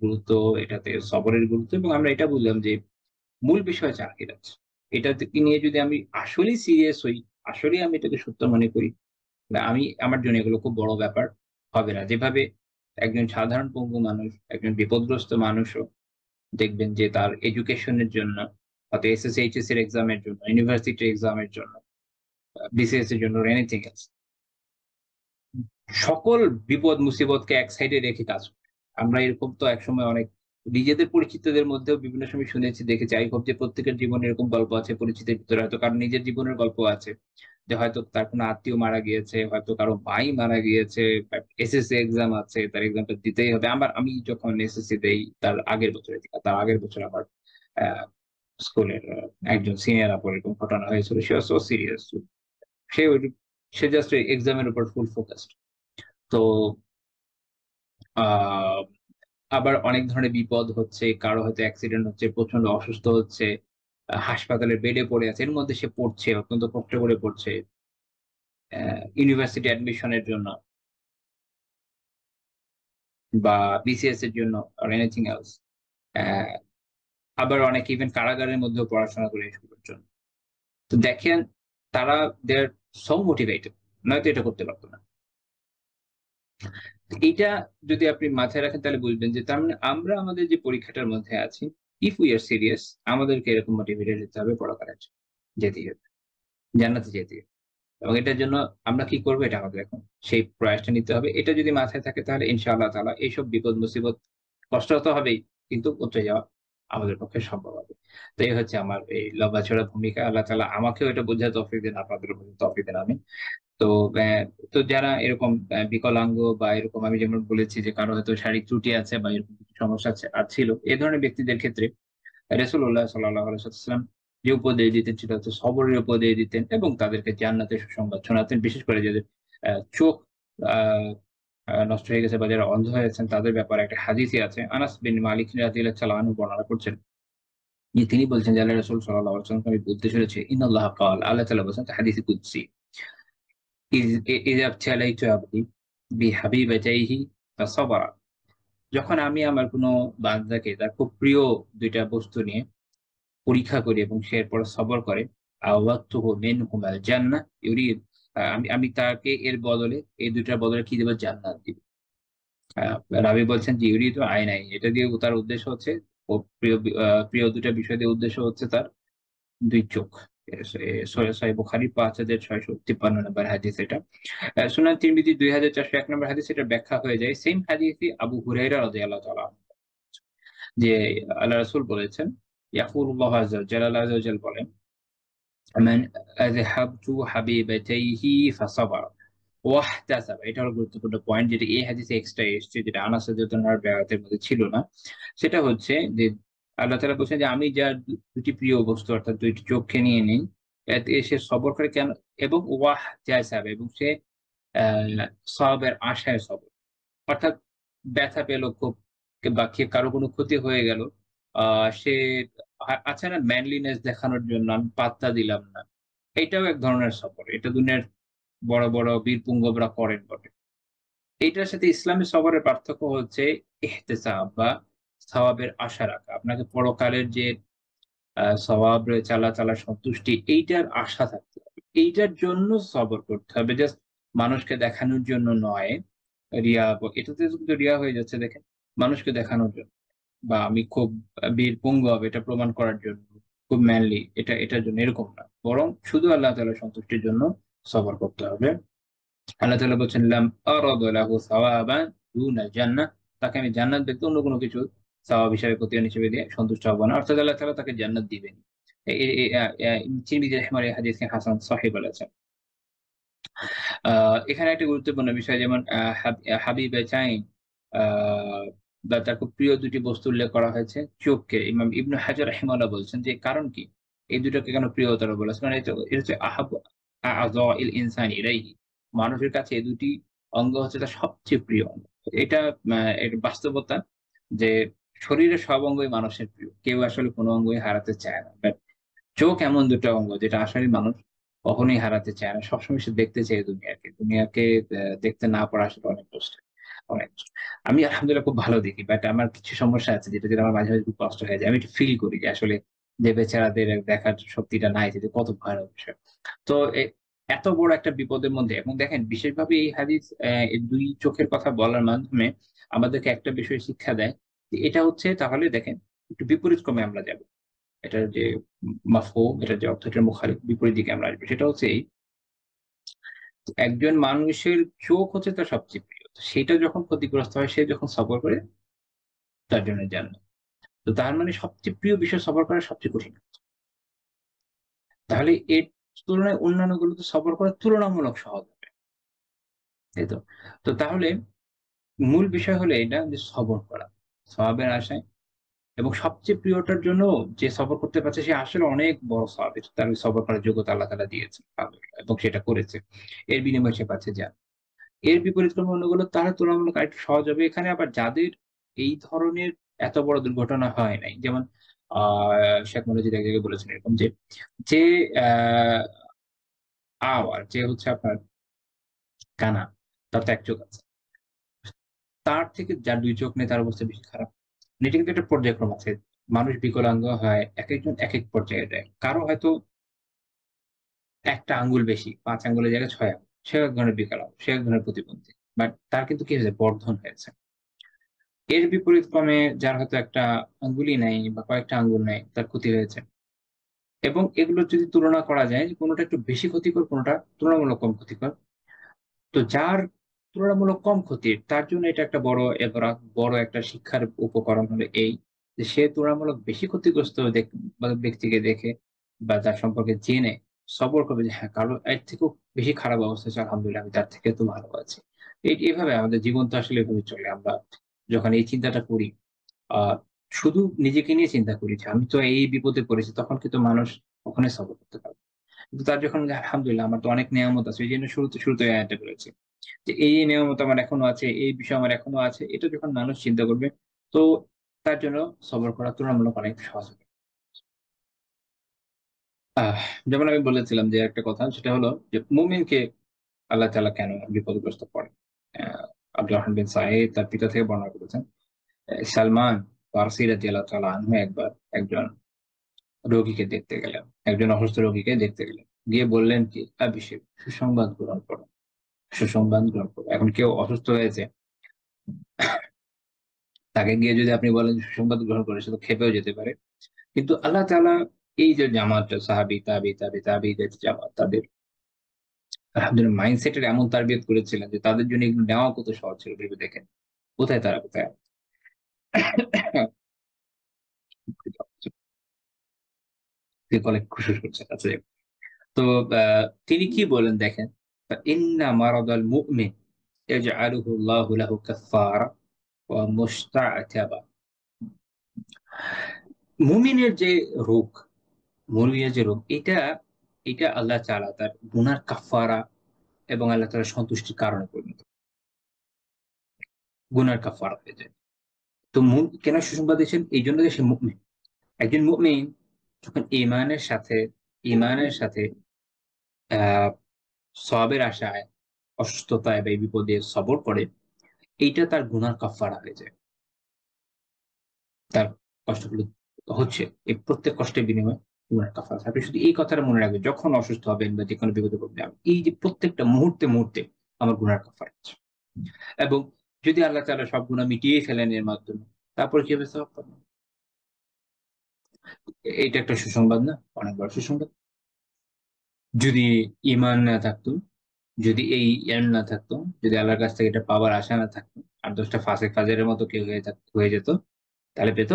Speaker 2: গুরুত্ব, এটাতে সবরের গুরুত্ব এবং আমরা এটা বুঝলাম যে মূল বিষয় হচ্ছে আখিরাত। এটাতে নিয়ে যদি আমি আসলেই সিরিয়াস হই, আসলেই আমি এটাকে সত্য মনে করি, না আমি আমার জন্য এগুলো খুব বড় ব্যাপার হবে না। যেভাবে একজন সাধারণ পঙ্গু মানুষ, একজন বিপদগ্রস্ত মানুষও দেখবেন যে তার এডুকেশনের জন্য হয়তো এসএসসি, এইচএসসি এর এক্সামের জন্য, ইউনিভার্সিটি এক্সামের জন্য, বিসিএস এর জন্য or anything else সকল বিপদ মুসিবতকে এক সাইডে রেখে কাজ করে। আমরা এরকম তো একসময় অনেক নিজেদের পরিচিতদের মধ্যেও বিভিন্ন সময় শুনেছি, দেখেছি। I hope যে প্রত্যেকের জীবনে এরকম গল্প আছে পরিচিতের ভিতরে হয়তো কারো নিজের জীবনের গল্প আছে। যে হয়তো তার কোনো আত্মীয় মারা গিয়েছে, হয়তো কারো ভাই মারা গিয়েছে, এসএসসি এক্সাম আছে, তার এক্সামটা দিতেই হবে। আমি যখন এসএসসি দেই তার আগের বছরে, তার আগের বছর আমার আ স্কুলের একজন সিনিয়র আপুর এরকম ঘটনা হয়েছিল। সে ওয়াজ সো সিরিয়াস। সে ওই সে জাস্ট এক্সামের উপর ফুল ফোকাসড। তো আ আবার অনেক ধরনের বিপদ হচ্ছে, কারো হয়তো অ্যাক্সিডেন্ট হচ্ছে, প্রচন্ড অসুস্থ হচ্ছে, হাসপাতালের বেডে পড়ে আছে। এর মধ্যে সে পড়ছে, অত্যন্ত কষ্ট করে পড়ছে। ইউনিভার্সিটি অ্যাডমিশনের জন্য বা বিসিএস এর জন্য or anything else অ্যা আবার অনেকে ইভেন কারাগারের মধ্যেও পড়াশোনা করে এসবের জন্য। তো দেখেন তারা দে আর সো মোটিভেটেড। নয়তো এটা করতে পারত না। এইটা যদি আপনি মাথায় রাখেন তাহলে বুঝবেন যে তার মানে আমরা আমাদের যে পরীক্ষাটার মধ্যে আছি, ইফ উই আর সিরিয়াস আমাদেরকে এরকম মোটিভেটেড হতে হবে পড়াশোনার জন্য। যেতেই হবে। জান্নাতে যেতেই হবে। এবং এটার জন্য আমরা কি করব এটা আমাদের এখন সেই প্রয়াসটা নিতে হবে। এটা যদি মাথায় থাকে তাহলে ইনশাআল্লাহ তাআলা এইসব বিপদ মুসিবত কষ্ট তো হবেই কিন্তু উতরে যাওয়া আমাদের পক্ষে সম্ভব হবে। তো এই হচ্ছে আমার এই লম্বা-চড়া ভূমিকা। আল্লাহ তাআলা আমাকেও এটা বোঝার তৌফিক দিন, আপনাদেরও বোঝার তৌফিক দিন আমিন। তো তো যারা এরকম বিকলাঙ্গ বা এরকম আমি যেমন বলেছি যে কারো হয়তো শারীরিক ত্রুটি আছে বা এরকম কিছু সমস্যা ছিল। এ ধরনের ব্যক্তিদের ক্ষেত্রে রাসূলুল্লাহ সাল্লাল্লাহু আলাইহি ওয়াসাল্লাম যে উপদেশ দিতেন সেটা হচ্ছে সবরের উপদেশ দিতেন এবং তাদেরকে জান্নাতের সুসংবাদ শোনাতেন। বিশেষ করে যাদের চোখ আ আ নষ্ট হয়ে গেছে বা যারা অন্ধ হয়েছেন তাদের ব্যাপারে একটা হাদিসই আছে। আনাস বিন মালিক রাদিয়াল্লাহু তাআলা আনহু বর্ণনা করছেন যে তিনি বলছেন যে আল্লাহর রাসূল সাল্লাল্লাহু আলাইহি ওয়াসাল্লাম আমি বলতে শুনেছি ইন্নাল্লাহ ক্বাল আল্লাহ তাআলা বলেছেন হাদিসে কুদসি ইযা ইবতালাইতু আবদি বিহাবিবাতাইহি ফাসাবারা যখন আমি আমার কোন বান্দাকে তার খুব প্রিয় ২ টা বস্তু নিয়ে পরীক্ষা করি এবং সে এরপর সবর করে, আওয়াক্তুহু মিনহুমাল জান্নাহ ইউরিদ আমি তাকে এর বদলে এই ২ টার বদলে কি দেব? জান্নাত দিব। আ রাবী বলছেন যে ইউরিদু আইনাইন এটা দিয়ে তার উদ্দেশ্য হচ্ছে ও প্রিয় ২ টা বিষয় দিয়ে উদ্দেশ্য হচ্ছে তার ২ চোখ। সহিহ বুখারী ৫৬৫৩ নম্বর হাদিস এটা। সুনান তিরমিজি ২৪০১ নম্বর হাদিস এটার ব্যাখ্যা হয়ে যায়। সেইম হাদিসই আবু হুরায়রা রাদিয়াল্লাহু তাআলা আনহু যে আল্লাহ রাসূল বলেছেন, ইয়াকুলুল্লাহু আযজা ওয়া জাল্লা আল্লাহ আযজা ওয়া জাল বলেন, মান আযহাবতু হাবিবাতাইহি ফাসাবারা ওয়াহতাসাবা এটা হলো গুরুত্বপূর্ণ পয়েন্ট যেটা এই হাদিসে এক্সট্রা এসছে যেটা আনাস রাদিয়াল্লাহু আনহুর বেয়াতের মধ্যে ছিল না। সেটা হচ্ছে যে আল্লাহ তাআলা বলছেন যে আমি যার ২ টি প্রিয় বস্তু অর্থাৎ ২ টি চোখকে নিয়ে নেই, এতে সে সবর করে কেন এবং ওয়াহতাসাবা এবং সে সওয়াবের আশায় সবর। অর্থাৎ ব্যথা পেল খুব বা কারো কোনো ক্ষতি হয়ে গেল। আ সে আছে না ম্যানলিনেস দেখানোর জন্য আমি পাত্তা দিলাম না। এটাও এক ধরনের সবর। এটা দুনিয়ার বড়, বড় বীরপুঙ্গবরা করেন বটে। এইটার সাথে ইসলামী সবরের পার্থক্য হচ্ছে ইহতিসাব বা সওয়াবের আশা রাখা। আপনাকে পরকালের যে সওয়াব রয়েছে আল্লাহ তাআলার সন্তুষ্টি এইটার আশা থাকতে হবে। এইটার জন্য সবর করতে হবে। জাস্ট মানুষকে দেখানোর জন্য নয়। এটাতে কিন্তু রিয়া হয়ে যাচ্ছে দেখেন। মানুষকে দেখানোর জন্য বা আমি খুব বীর পুঙ্গব এটা প্রমাণ করার জন্য, খুব ম্যানলি এটার জন্য এরকম না। বরং শুধু আল্লাহ তাআলার সন্তুষ্টির জন্য সবর করতে হবে। আল্লাহ তাআলা বলছেন, "লাম আরাদু লাহু সাওয়াবান দুনা জান্নাহ" তাকে আমি জান্নাত ব্যতীত অন্য কোনো কিছু সওয়াব হিসাবে প্রতিদান হিসেবে দিয়ে সন্তুষ্ট হব না। অর্থাৎ আল্লাহ তাআলা তাকে জান্নাত দিবেন। এ এ এ আ আ তিরমিজি রাহিমাহুল্লাহ এই হাদিসকে হাসান সহিহ বলেছেন। আ এখানে একটা গুরুত্বপূর্ণ বিষয় যেমন হাবিবাতাইন আ বা তার খুব প্রিয় ২ টি বস্তু উল্লেখ করা হয়েছে চোখকে। ইমাম ইবনে হাজার রাহিমাহুল্লাহ বলছেন যে কারণ কি? এই দুটাকে কেন প্রিয়তর বলা হয়েছে? কারণ এটা হচ্ছে আহাব্বু আ'যাইল ইনসানি ইলাইহি। মানুষের কাছে এই দুটি অঙ্গ হচ্ছে তার সবচেয়ে প্রিয় অঙ্গ। এটা এটা বাস্তবতা যে শরীরের সব অঙ্গই মানুষের প্রিয়। কেউ আসলে কোনো অঙ্গই হারাতে চায় না। বাট চোখ এমন দুটো অঙ্গ যেটা আসলে মানুষ কখনোই হারাতে চায় না। সবসময় সে দেখতে চায় দুনিয়াকে। দুনিয়াকে দেখতে না পারা আসলে অনেক কষ্টের। অনেক কষ্ট। আমি আলহামদুলিল্লাহ খুব ভালো দেখি। বাট আমার কিছু সমস্যা আছে যেটা আমার মাঝে, মাঝে খুব কষ্ট হয়ে যায়। আমি একটু ফিল করি যে আসলে যে বেচারাদের দেখার শক্তিটা নাই সেটা কত ভয়ানক বিষয়। তো এত বড় একটা বিপদের মধ্যে এবং দেখেন বিশেষভাবে এই হাদিস এই ২ চোখের কথা বলার মাধ্যমে আমাদেরকে একটা বিষয় শিক্ষা দেয় যে এটা হচ্ছে তাহলে দেখেন একটু বিপরীত ক্রমে আমরা যাব। এটার যে মাফহুম এটার যে অর্থ এটার মুখালিফ বিপরীত দিকে আমরা আসবো। সেটা হচ্ছে এই, একজন মানুষের চোখ হচ্ছে তার সবচেয়ে প্রিয়। তো সেটা যখন ক্ষতিগ্রস্ত হয় সে যখন সফর করে তার জন্য জান্নাত। তো তার মানে সবচেয়ে প্রিয় বিষয় সফর করা সবচেয়ে কঠিন। তাহলে এর তুলনায় অন্যান্যগুলো তো সফর করা তুলনামূলক সহজ হবে। তাই তো? তো তাহলে মূল বিষয় হলো এটা যে সবর করা। সওয়াবের আশায় এবং সবচেয়ে প্রিয়টার জন্য যে সবর করতে পারছে সে আসলে অনেক বড় সওয়াবের। তার ওই সবর করার যোগ্যতা আল্লাহ তাআলা দিয়েছেন এবং সেটা করেছে। এর বিনিময়ে সে পাচ্ছে জান্নাত। এর বিপরীতক্রমে অন্যগুলো তারা তুলনামূলক আরেকটু সহজ হবে। এখানে আবার যাদের এই ধরনের এত বড় দুর্ঘটনা হয় নাই। যেমন আ শেখ মুজিব এক জায়গায় বলেছেন এরকম যে, যে আ আওয়ার যে হচ্ছে আপনার কানা, তার তো ১ চোখ আছে। তার থেকে যার ২ চোখ নেই তার অবস্থা বেশি খারাপ। এটা কিন্তু একটা পর্যায়ক্রম আছে। মানুষ বিকলাঙ্গ হয়, একেকজন একেক পর্যায়ে যায়। কারো হয়তো ১ টা আঙ্গুল বেশি, ৫ আঙ্গুলের জায়গায় ৬ আঙ্গুল। সে এক ধরনের বিকলাঙ্গ, সে এক ধরনের প্রতিবন্ধী। বাট তার কিন্তু কি হয়েছে? বর্ধন হয়েছে। এর বিপরীতক্রমে যার হয়তো ১ টা আঙ্গুলই নাই বা কয়েকটা আঙ্গুল নাই, তার ক্ষতি হয়েছে। এবং এগুলোর যদি তুলনা করা যায় যে কোনটা একটু বেশি ক্ষতিকর, কোনটা তুলনামূলক কম ক্ষতিকর। তো যার তুলনামূলক কম ক্ষতির তার জন্য এটা একটা বড় বড় একটা শিক্ষার উপকরণ হলো এই যে সে তুলনামূলক বেশি ক্ষতিগ্রস্ত বা ব্যক্তিকে দেখে বা তার সম্পর্কে জেনে সবর করবে যে হ্যাঁ, কারো এর থেকেও বেশি খারাপ অবস্থা আছে আলহামদুলিল্লাহ আমি তার থেকে তো ভালো আছি। এভাবে আমাদের জীবন তো আসলে এভাবে চলে। আমরা যখন এই চিন্তাটা করি আ শুধু নিজেকে নিয়ে চিন্তা করি যে আমি তো এই বিপদে পড়েছি তখন কিন্তু মানুষ কখনোই সবর করতে পারবে না। কিন্তু তার যখন আলহামদুলিল্লাহ আমার তো অনেক নেয়ামত আছে। এইজন্য শুরুতে এই আয়াতটা বলেছি। যে এই নিয়ামত আমার এখনো আছে, এই বিষয় আমার এখনো আছে। এটা যখন মানুষ চিন্তা করবে, তো তার জন্য সবর করা তুলনামূলক অনেক সহজ হবে। আহ যেমন আমি বলেছিলাম যে একটা কথা সেটা হলো যে মুমিনকে আল্লাহ তাআলা কেন বিপদগ্রস্ত করেন? আ আব্দুর রহমান বিন সাঈদ তার পিতা থেকে বর্ণনা করেছেন। সালমান ফারসি রাদিয়াল্লাহু তাআলা আনহু একবার একজন রোগীকে দেখতে গেলেন। একজন অসুস্থ রোগীকে দেখতে গেলেন। গিয়ে বললেন কি, "আবিশির সুসংবাদ গ্রহণ করো, সুসংবাদ গ্রহণ করো।" এখন কেউ অসুস্থ হয়েছে তাকে গিয়ে যদি আপনি বলেন যে সুসংবাদ গ্রহণ করে সে তো ক্ষেপেও যেতে পারে। কিন্তু আল্লাহ তাআলা এই যে জামাতটা সাহাবী, তাবিঈদের জামাত তাদের আলহামদুলিল্লাহ মাইন্ডসেট এর এমন তারবিয়ত করেছিলেন যে তাদের জন্য এগুলো নেওয়া কত সহজ ছিল ভেবে দেখেন। কোথায় তারা কোথায়? কে বলে খুশুস করছে। আচ্ছা যাক। তো আ তিনি কি বলেন দেখেন, "ইন্না মারাদাল মুমিন ইয়াজআলুহু আল্লাহু লাহু কাফফারা ওয়া মুস্তা'তাবা।" মুমিনের যে রোগ মৌলভীর যে রোগ, এটা আল্লাহ তাআলা তার গুনার কাফারা এবং আল্লাহ তাআলার সন্তুষ্টির কারণে পরিণত গুনার কাফারা হয়ে যায়। তো কেন সুসংবাদ দিয়েছেন? এইজন্য যে সে মুমিন। একজন মুমিন যখন ঈমানের সাথে আ সওয়াবের আশায় অসুস্থতায় বা এই বিপদে সবর করে, এইটা তার গুনার কাফারা হয়ে যায়। তার কষ্টগুলো হচ্ছে। এই প্রত্যেক কষ্টের বিনিময়ে গুনার কাফারা। আপনি শুধু এই কথাটা মনে রাখবেন, যখন অসুস্থ হবেন বা যেকোনো বিপদে পড়বেন, এই যে প্রত্যেকটা মুহূর্তে আমার গুনার কাফারা হচ্ছে। এবং যদি আল্লাহ তাআলা সব গুনাহ মিটিয়ে ফেলেন এর মাধ্যমে, তারপরে কি হবে? সওয়াব পাবেন। এইটা একটা সুসংবাদ না? অনেক বড় সুসংবাদ। যদি ঈমান না থাকতো, যদি এই জ্ঞান না থাকতো, যদি আল্লাহর কাছ থেকে এটা পাওয়ার আশা না থাকতো, ৮-১০ টা ফাসেক ফাজেরের মতো কেউ হয়ে যেত, তাহলে পেত?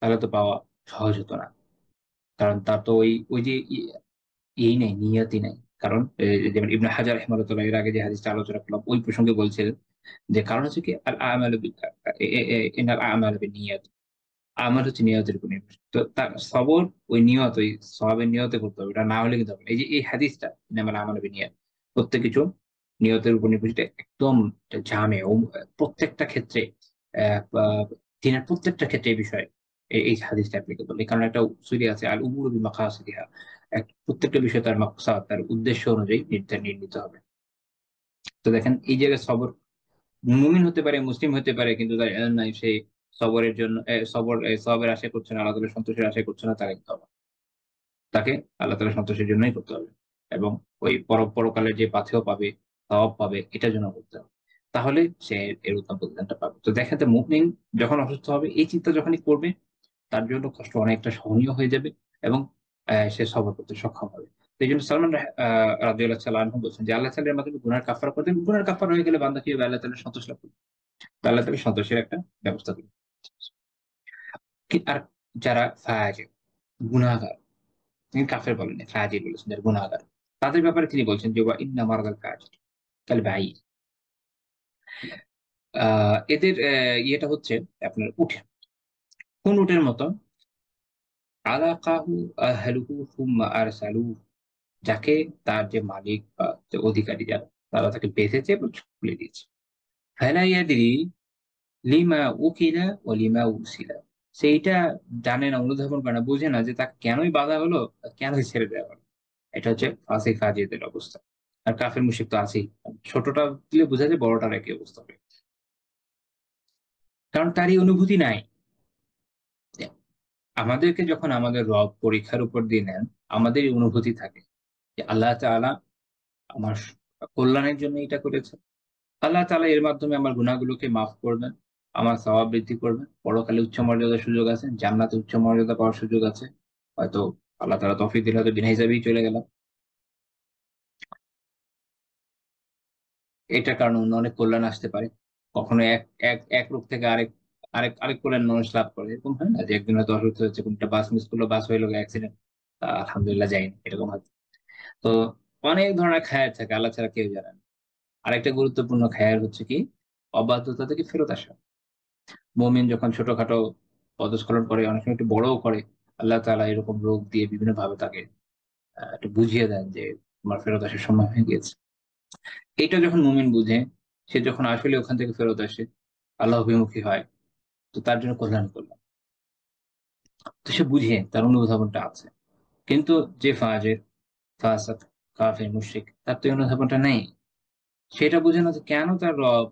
Speaker 2: তাহলে তো পাওয়া সহজ হতো না। কারণ তার তো ওই যে নাই, নিয়তই নাই। কারণ যেমন ইবনে হাজার রাহিমাহুল্লাহ এর আগে যে হাদিসটা আলোচনা করলাম, ওই প্রসঙ্গে বলছিলেন যে কারণ হচ্ছে কি আল আমালু বিল আ এ এ এ ইন্নাল আমালু বিন্নিয়াত। আমার হচ্ছে নিয়তের উপর নির্ভরশীল। তো তার সবর ওই নিয়ত, ওই সওয়াবের নিয়তে করতে হবে। এটা না হলে কিন্তু হবে না। এই যে এই হাদিসটা ইন্নামাল আমালু বিনিয়াত, প্রত্যেক কিছু নিয়তের উপর নির্ভরশীল। একদম এটা জামে ও প্রত্যেকটা ক্ষেত্রে বা দিনের প্রত্যেকটা ক্ষেত্রে এই বিষয় এই হাদিসটা অ্যাপ্লিকেবল। এই কারণে একটা উসুলি আছে আল উমুরু বিমাকাসিদিহা। প্রত্যেকটা বিষয় তার মাকসাদ, তার উদ্দেশ্য অনুযায়ী নির্ণীত হবে। তো দেখেন এই জায়গায় সবর, মুমিন হতে পারে, মুসলিম হতে পারে, কিন্তু তার ইলম নাই, সে সবরের জন্য সবের আশা করছে না, আল্লাহ তাআলার সন্তোষের আশা করছে না, তাকে দিতে হবে। তাকে আল্লাহ তাআলার সন্তোষের জন্যই করতে হবে এবং ওই পরকালে যে পাথেয় পাবে, সওয়াব পাবে, এটার জন্য করতে হবে। তাহলে সে এর উত্তম প্রতিদানটা পাবে। তো দেখা যায় মুমিন যখন অসুস্থ হবে, এই চিন্তা যখনই করবে, তার জন্য কষ্ট অনেকটা সহনীয় হয়ে যাবে এবং সে সবর করতে সক্ষম হবে। তো এই জন্য সালমান রাদিয়াল্লাহু তাআলা আনহু বলছেন যে আল্লাহ তাআলার মাধ্যমে গুনাহের কাফারা করতেন। গুনাহের কাফারা হয়ে গেলে বান্দা কিভাবে আল্লাহ তাআলার সন্তোষ লাভ করবে? তো আল্লাহ তাআলা সন্তোষের একটা ব্যবস্থা করবেন। আর যারা ফাজির, গুনাহগার, তিনি কাফের বলেননি, ফাজির বলেছেন, যারা গুনাহগার, তাদের ব্যাপারে তিনি বলছেন যে ওয়া ইন্না মারাদাল ফাজির কাল বাঈর। এদের ইয়েটা হচ্ছে আপনার উটের, কোন উটের মতো? আলাকাহু আহলুহু সুম্মা আরসালুহু, যাকে তার যে মালিক বা যে অধিকারী যারা, তারা তাকে বেঁধেছে এবং খুলে দিয়েছে। ফালা ইয়াদরি লিমা উকিলা ওয়া লিমা উরসিলা, সেইটা জানে না, অনুধাবন করে না, বোঝে না যে তাকে কেনই বাধা হলো, কেনই ছেড়ে দেওয়া হলো। এটা হচ্ছে ফাসিক ফাজিরদের অবস্থা। আর কাফের মুশরিক তো আছেই। ছোটটা দিলে বোঝা যায় বড়টার একই অবস্থা হবে। কারণ তার এই অনুভূতি নাই। আমাদেরকে যখন আমাদের রব পরীক্ষার উপর দিয়ে নেন, আমাদের এই অনুভূতি থাকে যে আল্লাহ তাআলা আমার কল্যাণের জন্য এটা করেছে। আল্লাহ তাআলা এর মাধ্যমে আমার গুনাহগুলোকে মাফ করবেন, আমার সওয়াব বৃদ্ধি করবেন। পরকালে উচ্চ মর্যাদার সুযোগ আছে, জান্নাতে উচ্চ মর্যাদা পাওয়ার সুযোগ আছে। হয়তো আল্লাহ তাআলা তৌফিক দিলে হয়তো বিনা হিসাবেই চলে গেলাম। এটার কারণে অন্য অনেক কল্যাণ আসতে পারে। কখনো এক এক এক রোগ থেকে আরেক আরেক আরেক কল্যাণ মানুষ লাভ করে। এরকম হয় না যে একদিন হয়তো অসুস্থ হচ্ছে, কোনটা বাস মিস করলো, বাস হয়ে গেল অ্যাক্সিডেন্ট, আলহামদুলিল্লাহ যায়নি, এরকম হয়। তো অনেক ধরনের খায়ের থাকে, আল্লাহ ছাড়া কেউ জানে না। আরেকটা গুরুত্বপূর্ণ খায়ের হচ্ছে কি? অবাধ্যতা থেকে ফেরত আসা। মুমিন যখন ছোটখাটো পদস্খলন করে, অনেক সময় একটু বড়ও করে, আল্লাহ তাআলা এরকম রোগ দিয়ে বিভিন্ন ভাবে তাকে একটু বুঝিয়ে দেন যে তোমার ফেরত আসার সময় হয়ে গিয়েছে। এটা যখন মুমিন বুঝে, সে যখন আসলে ওখান থেকে ফেরত আসে, আল্লাহ অভিমুখী হয়, তো তার জন্য কল্যাণ করলাম। তো সে বুঝে, তার অনুধাবনটা আছে। কিন্তু যে ফাজের, ফাসাক, কাফের, মুশরিক, তার তো এই অনুধাবনটা নেই। সেটা বুঝে না যে কেন তার রব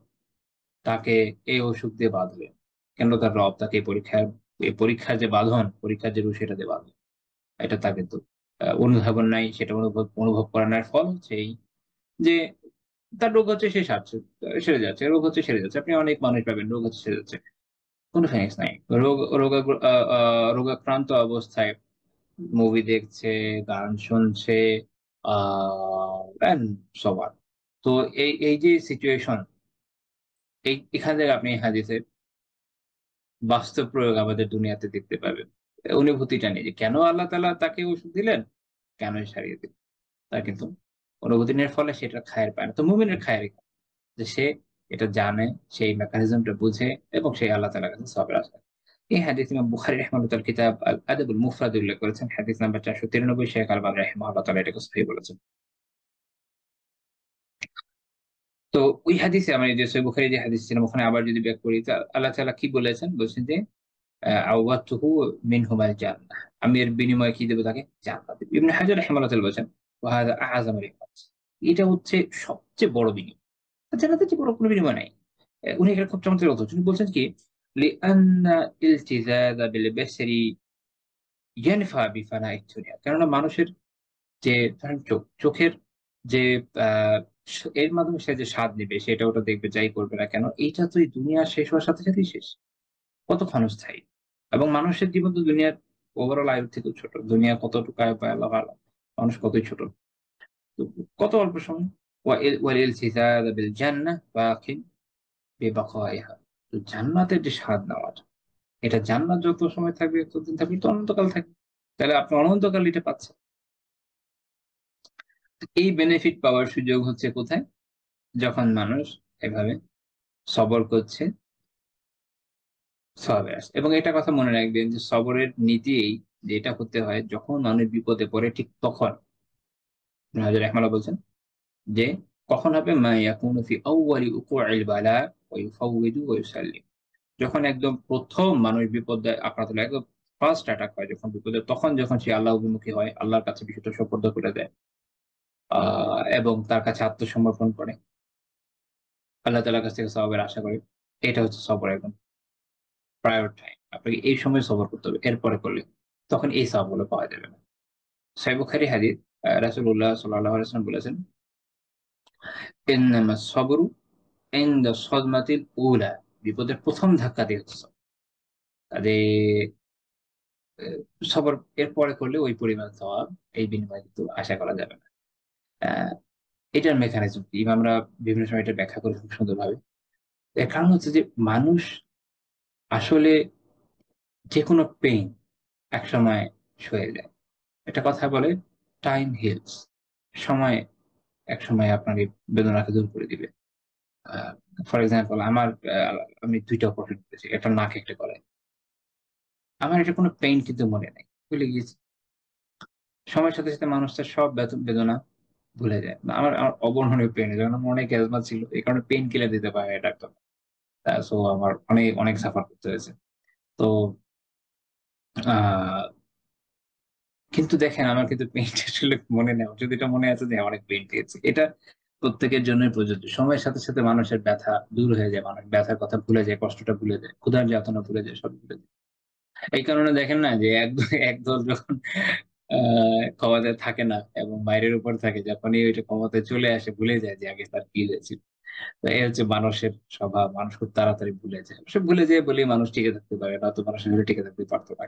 Speaker 2: তাকে এই অসুখ দিয়ে বাঁধলেন, কেন তার রব তাকে এই পরীক্ষার যে বাঁধন, পরীক্ষার যে রূপ, সেটা দিয়ে বাঁধলেন। এটা তার কিন্তু অনুধাবন নাই, সেটা অনুভব অনুভব করানোর ফল হচ্ছে এই যে তার রোগ হচ্ছে, সে সারছে, সেরে যাচ্ছে, রোগ হচ্ছে সেরে যাচ্ছে। আপনি অনেক মানুষ পাবেন রোগ হচ্ছে সেরে যাচ্ছে, কোনো ফিনিক্স নাই। রোগাক্রান্ত অবস্থায় মুভি দেখছে, গান শুনছে, সবার। তো এই এই যে সিচুয়েশন, এখান থেকে আপনি হাদিসের বাস্তব প্রয়োগ আমাদের দুনিয়াতে দেখতে পাবেন। অনুভূতিটা নেই যে কেন আল্লাহ তাআলা তাকে ওষুধ দিলেন, কেনই সারিয়ে দিলেন। তার কিন্তু অনুভূতি নেই, ফলে সেটা খায়ের পায় না। তো মুমিনের খায়ের যে সে এটা জানে, সেই মেকানিজমটা বুঝে এবং সে আল্লাহ তাআলার কাছে সওয়াবের আশা। এই হাদিস ইমাম বুখারী রাহিমাহুল্লাহ কিতাব আল আদাবুল মুফরাদ উল্লেখ করেছেন। হাদিস নাম্বার 493, শেখ আলবানী রাহিমাহুল্লাহ তাআলা এটাকে সহিহ বলেছেন। তো ওই হাদিসে আমরা এই যে সহিহ বুখারী যে হাদিস ছিলাম, ওখানে আবার যদি ব্যাক করি, তা আল্লাহ তাআলা কি বলেছেন? বলছেন যে আওয়াতুহু মিনহুমাল জান্নাহ, আমি এর বিনিময়ে কি দেব তাকে? জান্নাত। ইবনে হাজার রাহিমাহুল্লাহ তাআলা বলেছেন ওয়া হাযা আ'যামুল ইবাদ, এটা হচ্ছে সবচেয়ে বড় বিনিময়। জান্নাতের চেয়ে বড় কোনো বিনিময় নাই। উনি এখানে খুব চমৎকার কথা বলছেন। উনি বলছেন কি? লিআন্না ইলতিযাযা বিল বাশারি ইয়ানফা বিফানাইদ দুনিয়া। কেননা মানুষের যে ধরেন চোখের যে আ এর মাধ্যমে সে যে স্বাদ নিবে, সেটা ওটা দেখবে, যাই করবে না কেন, এইটা তো এই দুনিয়া শেষ হওয়ার সাথে সাথেই শেষ। কত ক্ষণস্থায়ী। এবং মানুষের জীবন তো দুনিয়ার ওভারঅল আয়ুর থেকেও ছোট। দুনিয়া কতটুকু আয়ু পায় আল্লাহু আ'লাম। মানুষ কতই ছোট। তো কত অল্প সময়। ওয়াল ইলতিযাযা বিল জান্নাহ বাকিন বিবাকাইহা। তো জান্নাতের যে স্বাদ নেওয়াটা, এটা জান্নাত যত সময় থাকবে, ততদিন থাকবে, তো অনন্তকাল থাকবে। তাহলে আপনি অনন্তকাল এটা পাচ্ছেন। এই বেনিফিট পাওয়ার সুযোগ হচ্ছে কোথায়? যখন মানুষ এভাবে সবর করছে, সওয়াবে আসে। এবং এটা কথা মনে রাখবেন যে সবরের নীতি এই যে এটা হতে হয় যখন মানুষ বিপদে পড়ে ঠিক তখন ইবনে হাজার রাহিমাহুল্লাহ বলছেন যে কখন হবে মা ইয়াকুনু ফি আউয়ালি উকুইল বালা ওয়া ইউফাউবিদু ওয়া ইউসাল্লিম। যখন একদম ১ম মানুষ বিপদে আক্রান্ত হয়, একদম ফার্স্ট অ্যাটাক হয় যখন বিপদে, তখন যখন সে আল্লাহ অভিমুখী হয়, আল্লাহর কাছে বিষয়টা সোপর্দ করে দেয় আ এবং তার কাছে আত্মসমর্পণ করে। আল্লাহ তাআলার কাছ থেকে সওয়াবের আশা করে। এটা হচ্ছে সবর একদম প্রায়োর টাইম। আপনাকে এই সময় সবর করতে হবে। এরপরে করলে তখন এই সওয়াবগুলো পাওয়া যাবে না। সহিহ বুখারী হাদিস রাসূলুল্লাহ সাল্লাল্লাহু আলাইহি ওয়াসাল্লাম বলেছেন, "ইন্নামাস সাবরু ইনদা সদমাতিল উলা।" বিপদের ১ম ধাক্কাতেই হচ্ছে সবর। কাজেই এ সবর এরপরে করলে ওই পরিমাণ সওয়াব এই বিনিময়ে কিন্তু আশা করা যাবে না। আ এটার মেকানিজম কি? ইমামরা বিভিন্ন সময় এটা ব্যাখ্যা করে খুব সুন্দরভাবে। এর কারণ হচ্ছে যে মানুষ আসলে যেকোনো পেইন একসময় সয়ে যায়। একটা কথা বলে টাইম হিলস। সময় একসময় আপনার এই বেদনাকে দূর করে দিবে। আ ফর এক্সাম্পল আমি ২ টা অপারেশন করেছি। একটা নাক, একটা গলায়। আমার এটা কোনো পেইন কিন্তু মনে নাই। ভুলে গিয়েছি। সময়ের সাথে, সাথে মানুষ তার সব বেদনা ভুলে যায়। আমার অবর্ণনীয় পেইন যেমন আমার অনেক অ্যাজমা ছিল। এই কারণে পেইন কিলার দিতে পারে না ডাক্তার। সো আমার অনেক সাফার করতে হয়েছে। তো আ কিন্তু দেখেন আমার কিন্তু পেইনটা আসলে মনে নেই। আমার শুধু এটা মনে আছে যে অনেক পেইন পেয়েছি। এটা প্রত্যেকের জন্যই প্রযোজ্য। সময়ের সাথে, সাথে মানুষের ব্যথা দূর হয়ে যায়। মানুষ ব্যথার কথা ভুলে যায়, কষ্টটা ভুলে যায়, ক্ষুধার যাতনা ভুলে যায়, সব ভুলে যায়। এই কারণে দেখেন না যে একদল যখন আ ক্ষমতায় থাকে না এবং বাইরের উপর থাকে, যখনই ওইটা ক্ষমতায় চলে আসে ভুলে যায় যে আগে তার কি হয়েছিল। তো এই হচ্ছে মানুষের স্বভাব। মানুষ খুব তাড়াতাড়ি ভুলে যায়। অবশ্য ভুলে যায় বলেই মানুষ টিকে থাকতে পারে। নয়তো মানুষ আসলে টিকে থাকতে পারত না।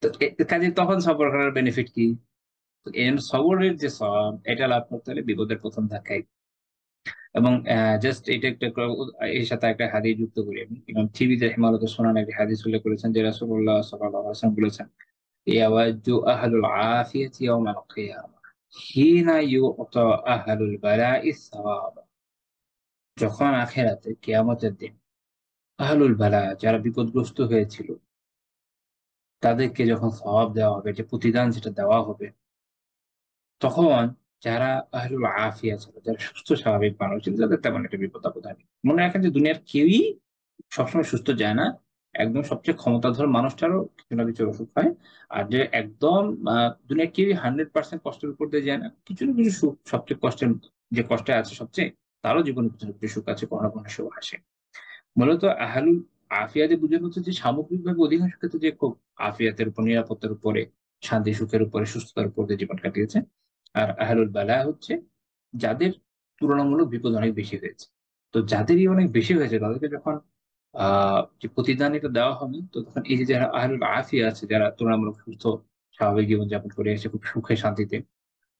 Speaker 2: তো কাজেই তখন সফর করার বেনিফিট কি? তো সবরের যে সওয়াব এটা লাভ করতে হলে বিপদের ১ম ধাক্কায় এবং জাস্ট এটা একটা এর সাথে একটা হাদিস যুক্ত করি আমি। ইমাম তিরমিজি রাহিমাহুল্লাহ সুনানে একটি হাদিস উল্লেখ করেছেন যে রাসূলুল্লাহ সাল্লাল্লাহু আলাইহি ওয়াসাল্লাম বলেছেন, "ইয়াওয়াজ্জু আহলুল আফিয়াতি ইয়াওমাল কিয়ামাহ হিনা ইউ'তা আহলুল বালাইস সাওয়াব।" যখন আখিরাতে কিয়ামতের দিন আহলুল বালা যারা বিপদগ্রস্ত হয়েছিল তাদেরকে যখন সওয়াব দেওয়া হবে, যে প্রতিদান যেটা দেওয়া হবে তখন যারা আহলুল আফিয়া ছিল, যারা সুস্থ স্বাভাবিক মানুষ ছিল, যাদের তেমন একটা বিপদ-আপদ হয়নি। মনে রাখেন যে দুনিয়ার কেউই সবসময় সুস্থ যায় না। একদম সবচেয়ে ক্ষমতাধর মানুষটারও কিছু না কিছু অসুখ হয়। আর যে একদম আ দুনিয়ার কেউই 100% কষ্টের উপর দিয়ে যায় না। কিছু না কিছু সুখ সবচেয়ে কষ্টের যে কষ্টে আছে সবচেয়ে, তারও জীবনে কিছু না কিছু সুখ আছে, কোনো না কোনো সুখ আসে। মূলত আহলুল আফিয়া দিয়ে বোঝানো হচ্ছে যে সামগ্রিকভাবে অধিকাংশ ক্ষেত্রে যে খুব আফিয়াতের উপর, নিরাপত্তার উপরে, শান্তি সুখের উপরে, সুস্থতার উপর দিয়ে জীবন কাটিয়েছে। আর আহলুল বালা হচ্ছে যাদের তুলনামূলক বিপদ অনেক বেশি হয়েছে। তো যাদেরই অনেক বেশি হয়েছে তাদেরকে যখন আ যে প্রতিদান এটা দেওয়া হবে, তো তখন এই যে যারা আহলুল আফিয়া আছে, যারা তুলনামূলক সুস্থ স্বাভাবিক জীবনযাপন করে এসে খুব সুখে শান্তিতে,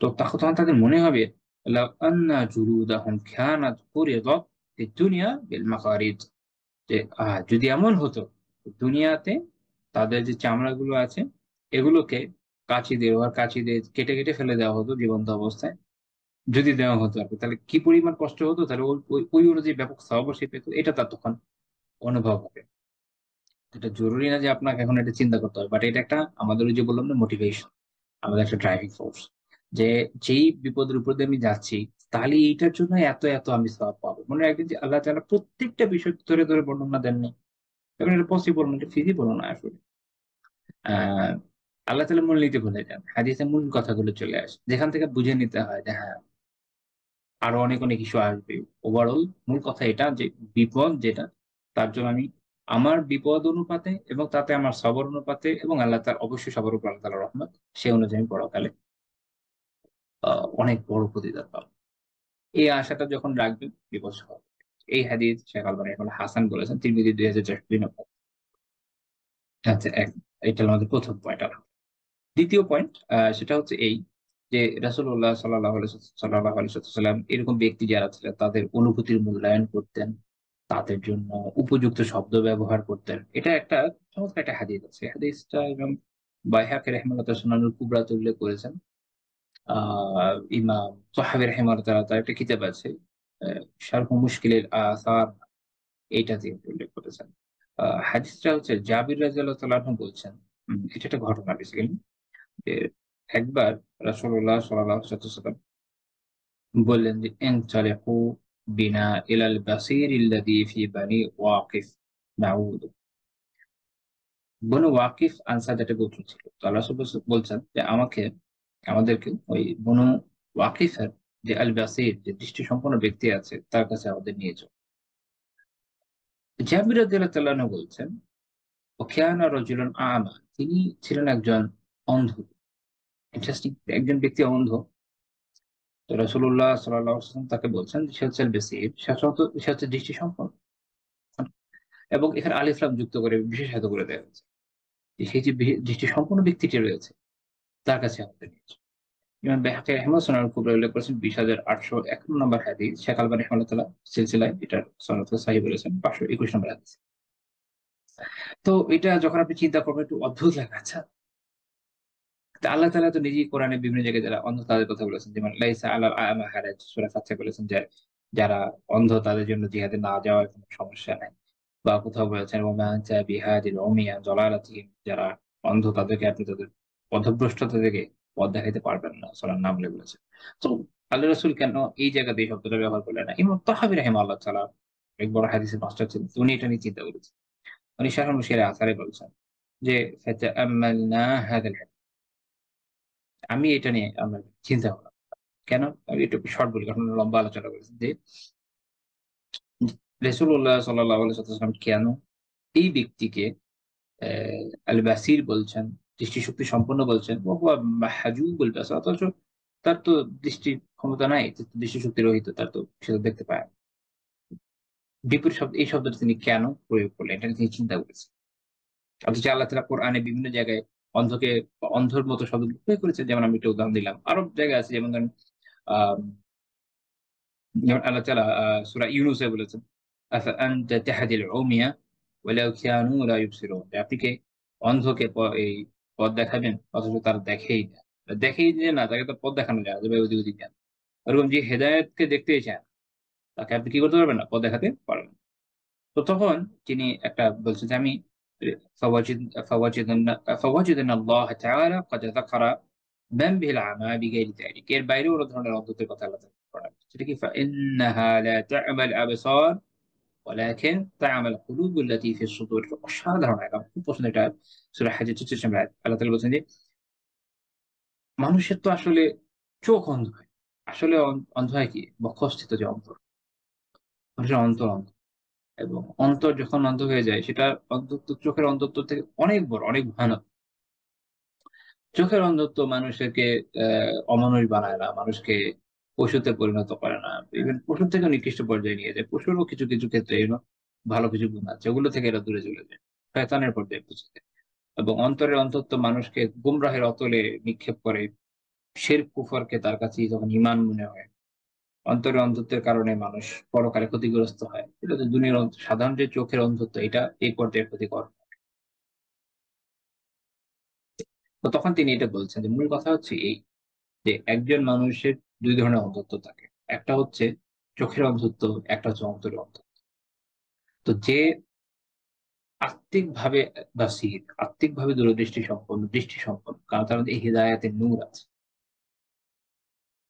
Speaker 2: তো তখন তাদের মনে হবে লাউ আন্না জুলুদাহুম কানাত ফুরিদাত ফিদ দুনিয়া বিল মাকারিদ, যে যদি এমন হতো দুনিয়াতে তাদের যে চামড়াগুলো আছে এগুলোকে কাঁচি দিয়ে কেটে ফেলে দেওয়া হতো জীবন্ত অবস্থায়। যদি দেওয়া হতো আরকি তাহলে কি পরিমাণ কষ্ট হতো? তাহলে ওই অনুযায়ী ব্যাপক সওয়াবও সে পেত। এটা তার তখন অনুভব হবে। এটা জরুরি না যে আপনাকে এখন এটা চিন্তা করতে হবে। বাট এটা একটা আমাদের ওই যে বললাম না মোটিভেশন, আমাদের একটা ড্রাইভিং ফোর্স। যে যেই বিপদের উপর দিয়ে আমি যাচ্ছি, তাহলে এইটার জন্য এত আমি সওয়াব পাবো। মনে রাখবেন যে আল্লাহ তাআলা প্রত্যেকটা বিষয় ধরে বর্ণনা দেননি। কারণ এটা পসিবল না, এটা ফিজিবল না আসলে। আ আল্লাহ তাআলা মূলনীতি ভুলে যান। হাদিসে মূল কথাগুলো চলে আসে। যেখান থেকে বুঝে নিতে হয় যে হ্যাঁ, আরো অনেক ইস্যু আসবে। ওভারঅল মূল কথা এটা যে বিপদ যেটা, তার জন্য আমি আমার বিপদ অনুপাতে এবং তাতে আমার সবর অনুপাতে এবং অবশ্যই সবার উপর আল্লাহ তাআলার রহমত, সে অনুযায়ী আমি পরকালে আ অনেক বড় প্রতিদান পাবো। এই আশাটা যখন রাখবেন বিপদ সহ। এই হাদিস শেখ আলবানী রাহিমাহুল্লাহ হাসান বলেছেন। তিরমিজি ২০৬৪ নম্বর। আচ্ছা, এটা হলো আমাদের ১ম পয়েন্ট। ২য় পয়েন্ট সেটা হচ্ছে এই যে রাসূলুল্লাহ সাল্লাল্লাহু আলাইহি ওয়াসাল্লাম এরকম ব্যক্তি যারা ছিলেন তাদের অনুভূতির মূল্যায়ন করতেন। তাদের জন্য উপযুক্ত শব্দ ব্যবহার করতেন। এটা একটা চমৎকার একটা হাদিস আছে। হাদিসটা ইমাম বাইহাকী রাহিমাহুল্লাহ তার সুনানুল কুবরাতে উল্লেখ করেছেন। আ ইমাম তাহাবী রাহিমাহুল্লাহ তার একটা কিতাব আছে। শারহু মুশকিলিল আসার, এইটাতে উল্লেখ করেছেন। হাদিসটা হচ্ছে জাবির রাদিয়াল্লাহু তাআলা আনহু বলছেন, এটা একটা ঘটনা বেসিক্যালি যে একবার রাসূলুল্লাহ সাল্লাল্লাহু আলাইহি ওয়াসাল্লাম বললেন যে, "ইনতালিকু বিনা ইলাল বাসীর আল্লাযী ফি বানি ওয়াকিফ নাউদ।" বনু ওয়াকিফ আনসার একটা গোত্র ছিল। তো আল্লাহ রাসূল বলছেন যে আমাদেরকে ওই বনু ওয়াকিফের যে আল বাসীর যে দৃষ্টিসম্পন্ন ব্যক্তি আছে তার কাছে আমাদের নিয়ে যাও। জাবির রাদিয়াল্লাহু তাআলা আনহু বলছেন, "ওয়া কানা রাজুলান আ'মা।" তিনি ছিলেন একজন অন্ধ। ইন্টারেস্টিং, একজন ব্যক্তি অন্ধ। তো রাসূলুল্লাহ সাল্লাল্লাহু আলাইহি ওয়াসাল্লাম তাকে বলছেন যে সে হচ্ছে আল বাসীর, সে হচ্ছে দৃষ্টিসম্পন্ন। এবং এখানে আলিফ লাম যুক্ত করে বিশেষায়িত করে দেয়া হয়েছে। যে সেই যে দৃষ্টিসম্পন্ন ব্যক্তিটি রয়েছে তার কাছে আমাদের নিয়ে যাও। ইমাম বাইহাকী রাহিমাহুল্লাহ সুনানুল কুবরায় উল্লেখ করেছেন ২০,৮৫১ নম্বর হাদিস। শেখ আলবানী রাহিমাহুল্লাহ সিলসিলায় এটার সনদকে সহিহ বলেছেন ৫২১ নম্বর হাদিস। তো এটা যখন আপনি চিন্তা করবেন একটু অদ্ভুত লাগে। আচ্ছা, তো আল্লাহ তাআলা তো নিজেই কোরআনে বিভিন্ন জায়গায় যারা অন্ধ তাদের কথা বলেছেন। যেমন লাইসা আলাল আ'মা হারাজ, সূরা ফাতিহায় বলেছেন যে যারা অন্ধ তাদের জন্য জিহাদে না যাওয়ার কোনো সমস্যা নাই। বা কোথাও বলেছেন ওয়া মা আনতা বিহাদিল উমি আন যালালাতিহিম, যারা অন্ধ তাদেরকে আপনি তাদের পথভ্রষ্টতা থেকে পথ দেখাইতে পারবেন না। সূরার নামলে বলেছেন। তো আল্লাহ রাসূল কেন এই জায়গাতে এই শব্দটা ব্যবহার করলেন না? ইমাম তাহাবী রাহিমাহুল্লাহ তাআলা এক বড় হাদিসের মাস্টার ছিলেন। তো উনি এটা নিয়ে চিন্তা করেছেন। উনি শারহুল মুশকিলের আসারে বলছেন যে ফাতাআম্মালনা হাযাল হাদিস। আমি এটা নিয়ে আমরা চিন্তা করলাম। কেন? আমি একটু শর্ট বলি, কারণ লম্বা আলোচনা করেছি যে রাসূলুল্লাহ সাল্লাল্লাহু আলাইহি ওয়াসাল্লাম কেন এই ব্যক্তিকে আল বাসীর বলছেন, দৃষ্টিশক্তি সম্পন্ন বলছেন, ওয়া হুয়া মাহজুবুল বাসার, অথচ তার তো দৃষ্টির ক্ষমতা নাই, দৃষ্টিশক্তি রহিত, তার তো সে তো দেখতে পায় না। বিপরীত শব্দ, এই শব্দটা তিনি কেন প্রয়োগ করলেন? এটা নিয়ে তিনি চিন্তা করেছেন। অথচ আল্লাহ তাআলা কোরআনে বিভিন্ন জায়গায় অন্ধকে অন্ধর মতো শব্দ প্রয়োগ করেছেন। যেমন আমি একটা উদাহরণ দিলাম। আরো জায়গায় আছে, যেমন ধরেন আম যেমন আল্লাহ তাআলা সূরা ইউনূসে বলেছেন, "আফা আনতা তাহদিল উমিয়া ওয়ালাউ কানু লা ইউবসিরুন।" যে আপনি কি অন্ধকে এই পথ দেখাবেন অথচ তারা দেখেই না। দেখেই যে না, তাকে তো পথ দেখানো যায় না যে ভাই ওদিকে ওদিকে যান। ওরকম যে হেদায়েতকে দেখতেই চায় না, তাকে আপনি কি করতে পারবেন না? পথ দেখাতে পারবেন না। তো তখন তিনি একটা বলছেন যে আমি فوجد فوجدنا فوجدنا الله تعالى قد ذكر من به العمى بغير ذلك। এর বাইরেও অন্য ধরনের অন্ধত্বের কথা আল্লাহ তাআলা করেন। সেটা কি فإنها لا تعمى الأبصار ولكن تعمى القلوب التي في الصدور। অসাধারণ একটা খুব পছন্দের এটা সূরা হাজের ৪৪ নম্বর আয়াত। আল্লাহ তাআলা বলছেন যে মানুষের তো আসলে চোখ অন্ধ হয়। আসলে অন্ধ হয় কি? বক্ষস্থিত যে অন্তর, মানুষের অন্তর অন্ধ। এবং অন্তর যখন অন্ধ হয়ে যায় সেটা অন্ধত্ব, চোখের অন্ধত্ব থেকে অনেক বড়, অনেক ভয়ানক। চোখের অন্ধত্ব মানুষকে অমানুষ বানায় না, মানুষকে পশুতে পরিণত করে না। ইভেন পশুর থেকেও নিকৃষ্ট পর্যায়ে নিয়ে যায়। পশুরও কিছু ক্ষেত্রে ভালো কিছু গুণ আছে। ওগুলো থেকে এরা দূরে চলে যায়। শয়তানের পর্যায়ে পৌঁছে যায়। এবং অন্তরের অন্ধত্ব মানুষকে গুমরাহের অতলে নিক্ষেপ করে। শিরক কুফরকে তার কাছে যখন ঈমান মনে হয়। অন্তরের অন্ধত্বের কারণে মানুষ পরকালে ক্ষতিগ্রস্ত হয়। এটা তো দুনিয়ার সাধারণ যে চোখের অন্ধত্ব, এটা এই পর্যায়ে ক্ষতিকর। তো তখন তিনি এটা বলছেন যে মূল কথা হচ্ছে এই যে একজন মানুষের ২ ধরনের অন্ধত্ব থাকে। একটা হচ্ছে চোখের অন্ধত্ব, একটা হচ্ছে অন্তরের অন্ধত্ব। তো যে আত্মিকভাবে বাসীর, আত্মিকভাবে দূরদৃষ্টি সম্পন্ন, দৃষ্টি সম্পন্ন, কারণ তার মধ্যে হিদায়াতের নূর আছে।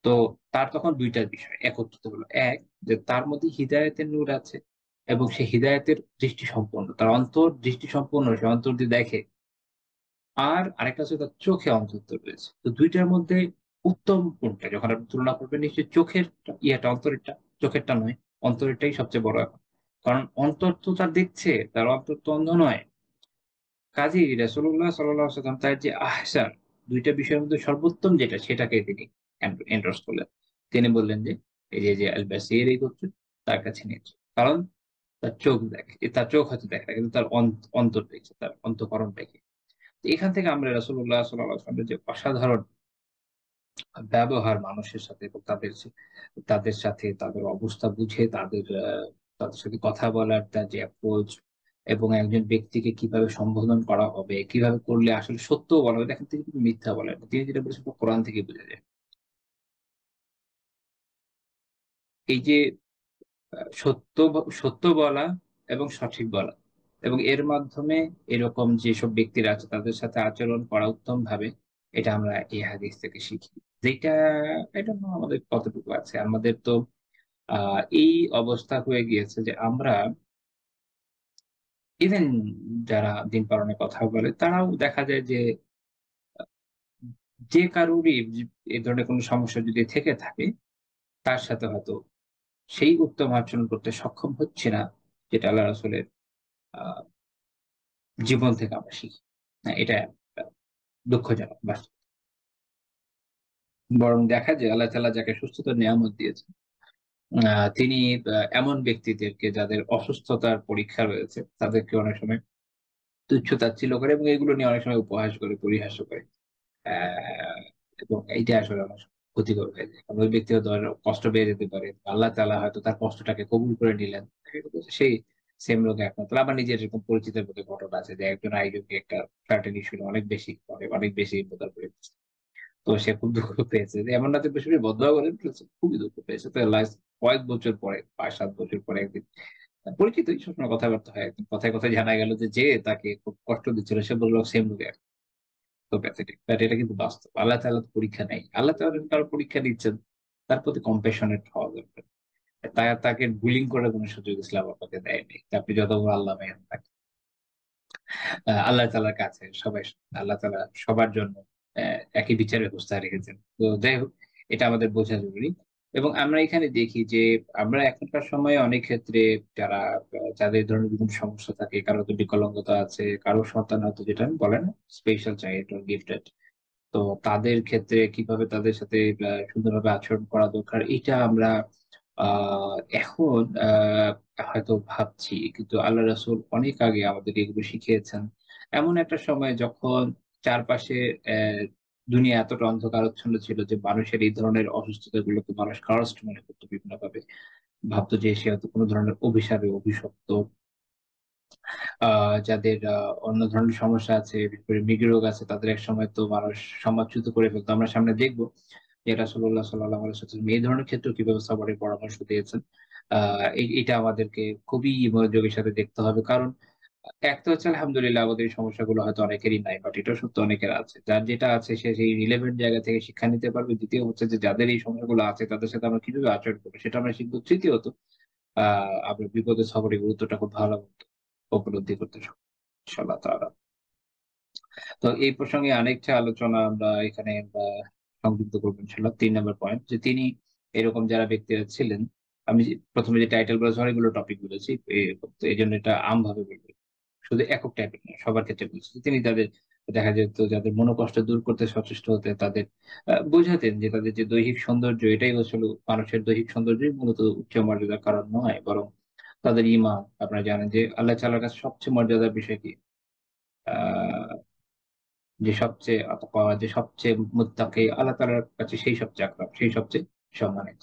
Speaker 2: তো তার তখন ২ টা বিষয় একত্রিত হলো। এক, যে তার মধ্যে হিদায়াতের নূর আছে এবং সে হিদায়াতের দৃষ্টি সম্পন্ন। তার অন্তর দৃষ্টি সম্পন্ন, সে অন্তর দিয়ে দেখে। আর আরেকটা হচ্ছে তার চোখে অন্ধত্ব রয়েছে। তো ২ টার মধ্যে উত্তম কোনটা? যখন আপনি তুলনা করবেন নিশ্চয়ই চোখের অন্তরেরটা, চোখেরটা নয়। অন্তরেরটাই সবচেয়ে বড় এখন। কারণ অন্তর তো তার দেখছে, তার অন্তর তো অন্ধ নয়। কাজেই রাসূলুল্লাহ সাল্লাল্লাহু আলাইহি ওয়াসাল্লাম তার যে আহসান ২ টা বিষয়ের মধ্যে সর্বোত্তম যেটা সেটাকে তিনি এন্ডোর্স করলেন। তিনি বললেন যে এই যে আল বাসীর এই গোত্র তার কাছে নিয়ে যাও। কারণ তার চোখ দেখে, তার চোখ হয়তো দেখে না, কিন্তু তার অন্তর দেখছে, তার অন্তঃকরণ দেখে। এখান থেকে আমরা রাসূলুল্লাহ সাল্লাল্লাহু আলাইহি ওয়াসাল্লামের যে অসাধারণ ব্যবহার মানুষের সাথে এবং তাদের সাথে তাদের অবস্থা বুঝে তাদের সাথে কথা বলার তার যে অ্যাপ্রোচ এবং একজন ব্যক্তিকে কিভাবে সম্বোধন করা হবে, কিভাবে করলে আসলে সত্যও বলা হবে। দেখেন তিনি কিন্তু মিথ্যা বলেন না। তিনি যেটা বলেছেন কোরআন থেকে বোঝা যায়। এই যে সত্য বলা এবং সঠিক বলা। এবং এর মাধ্যমে এরকম যেসব ব্যক্তিরা আছে তাদের সাথে আচরণ করা উত্তমভাবে, এটা আমরা এই হাদিস থেকে শিখি। যেটা I don't know আমাদের কতটুকু আছে। আমাদের তো আ এই অবস্থা হয়ে গিয়েছে যে আমরা ইভেন যারা দিন পালনের কথা বলে তারাও দেখা যায় যে যে কারোরই এই ধরনের কোনো সমস্যা যদি থেকে থাকে, তার সাথে হয়তো সেই উত্তম আচরণ করতে সক্ষম হচ্ছি না, যেটা আল্লাহ রাসূলের আ জীবন থেকে আমরা শিখি। এটা একটা দুঃখজনক বাস্তব। বরং দেখা যায় আল্লাহ তাআলা যাকে সুস্থতার নেয়ামত দিয়েছেন, তিনি এমন ব্যক্তিদেরকে যাদের অসুস্থতার পরীক্ষা রয়েছে, তাদেরকে অনেক সময় তুচ্ছ-তাচ্ছিল্য করে এবং এগুলো নিয়ে অনেক সময় উপহাস করে, পরিহাসও করে। অ্যা এবং এইটা আসলে অনেক সময় ক্ষতিকর হয়ে যায়। কারণ ওই ব্যক্তির ধরেন কষ্ট পেয়ে যেতে পারে। আল্লাহ তাআলা হয়তো তার কষ্টটাকে কবুল করে নিলেন। সেই সেম রোগে আক্রান্ত হলো। আমার নিজের এরকম পরিচিতের মধ্যে ঘটনা আছে যে একজন আরেকজনকে একটা সার্টেন ইস্যু নিয়ে অনেক বেশি করে, অনেক বেশি ইম্পোর্টাল করে ফেলছে। তো সে খুব দুঃখ পেয়েছে। যে এমন না যে বেশি বদদোয়া করে ফেলেছে, খুবই দুঃখ পেয়েছে। তো লাস্ট কয়েক বছর পরে ৫-৭ বছর পরে একদিন পরিচিতই সবসময় কথাবার্তা হয়। একদিন কথায়, কথায় জানা গেল যে তাকে খুব কষ্ট দিচ্ছিল সে বলল সেম রোগে তো প্যাথেটিক। বাট এটা কিন্তু বাস্তব। আল্লাহ তাআলা তো পরীক্ষা নেয়। আল্লাহ তাআলা যখন কারো পরীক্ষা নিচ্ছেন, তার প্রতি কম্প্যাশনেট হওয়া দরকার। তাকে বুলিং করার কোন সুযোগ ইসলাম আপনাকে দেয়নি। আপনি যত বড় আল্লাময় হন না কেন। আল্লাহ তাআলার কাছে সবাই আল্লাহ তাআলা সবার জন্য অ্যা একই বিচারের ব্যবস্থা রেখেছেন। তো যাই হোক, এটা আমাদের বোঝা জরুরি। এবং আমরা এখানে দেখি যে আমরা এখনকার সময়ে অনেক ক্ষেত্রে যারা যাদের এই ধরনের বিভিন্ন সমস্যা থাকে, কারো তো বিকলাঙ্গতা আছে, কারো সন্তান হয়তো যেটা বলে না স্পেশাল চাইল্ড অর গিফটেড। তো তাদের ক্ষেত্রে কিভাবে তাদের সাথে সুন্দরভাবে আচরণ করা দরকার, এটা আমরা আ এখন হয়তো ভাবছি। কিন্তু আল্লাহ রাসূল অনেক আগে আমাদেরকে এগুলো শিখিয়েছেন। এমন একটা সময় যখন চারপাশে দুনিয়া এতটা অন্ধকারাচ্ছন্ন ছিল যে মানুষের এই ধরনের অসুস্থতাগুলোকে মানুষ কার্সড মনে করত বিভিন্নভাবে। ভাবত যে সে হয়তো কোন ধরনের অভিশাপে অভিশপ্ত। আ যাদের অন্য ধরনের সমস্যা আছে, বিশেষ করে মৃগরোগ আছে, তাদের একসময় তো মানুষ সমাজচ্যুত করে ফেলত। আমরা সামনে দেখব যে রাসূলুল্লাহ সাল্লাল্লাহু আলাইহি ওয়াসাল্লাম এই ধরনের ক্ষেত্রেও কিভাবে সবরের পরামর্শ দিয়েছেন। আ এটা আমাদেরকে খুবই মনোযোগের সাথে দেখতে হবে। কারণ এক তো হচ্ছে আলহামদুলিল্লাহ আমাদের এই সমস্যাগুলো হয়তো অনেকেরই নাই। বাট এটাও সত্য অনেকের আছে। যার যেটা আছে সে সেই রিলেভেন্ট জায়গা থেকে শিক্ষা নিতে পারবে। দ্বিতীয় হচ্ছে যে যাদের এই সমস্যাগুলো আছে তাদের সাথে আমরা কিভাবে আচরণ করব সেটা আমরা শিখব। তৃতীয়ত আ আমরা বিপদে সবরের গুরুত্বটা খুব ভালোমতো উপলব্ধি করতে সক্ষম ইনশাআল্লাহ তাআলা। তো এই প্রসঙ্গে আরেকটা আলোচনা আমরা এখানে সংযুক্ত করব ইনশাআল্লাহ। ৩ নাম্বার পয়েন্ট যে তিনি এরকম যারা ব্যক্তিরা ছিলেন, আমি ১ম এ যে টাইটেল বলেছি অনেকগুলো টপিক বলেছি। তো এজন্য এটা আমভাবে বলব। শুধু একক টাইপের নয়, সবার ক্ষেত্রে বলছি। তিনি তাদের দেখা যেত যাদের মনোকষ্ট দূর করতে সচেষ্ট হতেন, তাদের বোঝাতেন যে তাদের যে দৈহিক সৌন্দর্য এটাই আসলে মানুষের দৈহিক সৌন্দর্যই মূলত উচ্চ মর্যাদার কারণ নয়, বরং তাদের ঈমান। আপনারা জানেন যে আল্লাহ তাআলার কাছে সবচেয়ে মর্যাদার বিষয় কি? আ যে সবচেয়ে আতকা, যে সবচেয়ে মুত্তাকি আল্লাহ তাআলার কাছে সেই সবচেয়ে আকরাম, সেই সবচেয়ে সম্মানিত।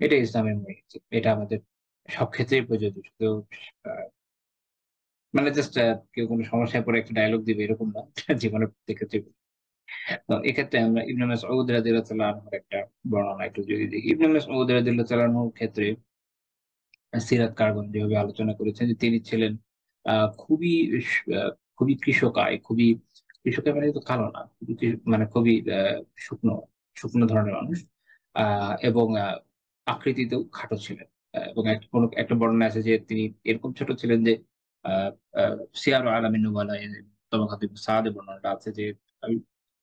Speaker 2: এটাই ইসলামের মূল নীতি। এটা আমাদের সব ক্ষেত্রেই প্রযোজ্য। শুধু আ মানে জাস্ট কেউ কোন সমস্যায় পড়ে একটা ডায়ালগ দিবে এরকম না। জীবনের প্রত্যেক ক্ষেত্রে। তো এক্ষেত্রে আমরা ইবনে মাসউদ রাদিয়াল্লাহু তাআলা আনহুর একটা বর্ণনা একটু যদি দেখি। ইবনে মাসউদ রাদিয়াল্লাহু তাআলা আনহুর ক্ষেত্রে সিরাত কারগণ যেভাবে আলোচনা করেছেন যে তিনি ছিলেন আ খুবই স আ খুবই কৃশকায়, খুবই কৃশকায় মানে কিন্তু কালো না। খুবই মানে খুবই শুকনো, শুকনো ধরনের মানুষ। আ এবং আকৃতিতেও খাটো ছিলেন। এবং কোন একটা বর্ণনায় আছে যে তিনি এরকম ছোট ছিলেন যে আ আ সিয়ারু আলামিন নুবালা এ তবাকাত ইবনে সাআদ বর্ণনাটা আছে যে আম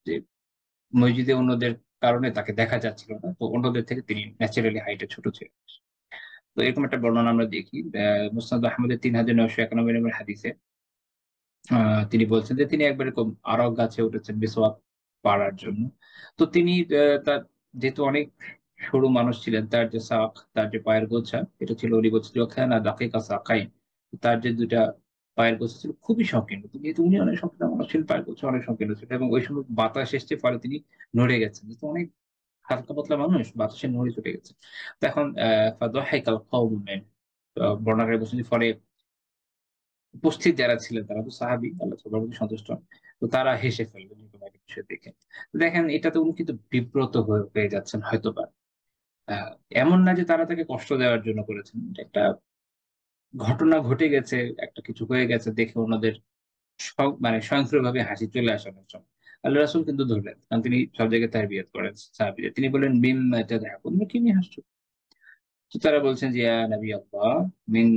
Speaker 2: যে মসজিদে অন্যদের কারণে তাকে দেখা যাচ্ছিল না। তো অন্যদের থেকে তিনি ন্যাচারালি হাইট এ ছোট ছিলেন। তো এরকম একটা বর্ণনা আমরা দেখি। মুসনাদ আহমদের ৩৯৯১ নম্বর হাদিসে আ তিনি বলছেন যে তিনি একবার এরকম আরক গাছে উঠেছেন মিসওয়াক পাড়ার জন্য। তো তিনি তার যেহেতু অনেক সরু মানুষ ছিলেন, তার যে সাক, তার যে পায়ের গোছা, এটা ছিল উনি বলছিল খানা দাকিকা সাকাইন। তার যে ২ টা পায়ের গোছা ছিল খুবই সংকীর্ণ। তো যেহেতু উনি অনেক সংকীর্ণ মানুষ ছিলেন, পায়ের গোছা অনেক সংকীর্ণ ছিল এবং ওই সময় বাতাস এসছে ফলে তিনি নড়ে গেছেন। যেহেতু অনেক হালকা পাতলা মানুষ, বাতাসে নড়ে চলে গেছে। তো এখন ফাদাহিকাল কওমু মিন বর্ণনাকারী বলছেন যে ফলে উপস্থিত যারা ছিলেন তারা তো সাহাবী, আল্লাহ সবার প্রতি সন্তুষ্ট হন। তো তারা হেসে ফেললেন এরকম একটা বিষয় দেখে। তো দেখেন এটাতে উনি কিন্তু বিব্রত হয়ে যাচ্ছেন হয়তোবা। আ এমন না যে তারা তাকে কষ্ট দেওয়ার জন্য করেছেন। এটা একটা ঘটনা ঘটে গেছে, একটা কিছু হয়ে গেছে দেখে অন্যদের মানে স্বয়ংক্রিয়ভাবে হাসি চলে আসে অনেক সময়। আল্লাহ রাসূল কিন্তু ধরলেন। কারণ তিনি সব জায়গায় তারবিয়াত করেন সাহাবীদের। তিনি বললেন, "মিম্মা তাদহাকুন?" তোমরা কি নিয়ে হাসছো? তো তারা বলছেন যে, "ইয়া নবী আল্লাহ, মিন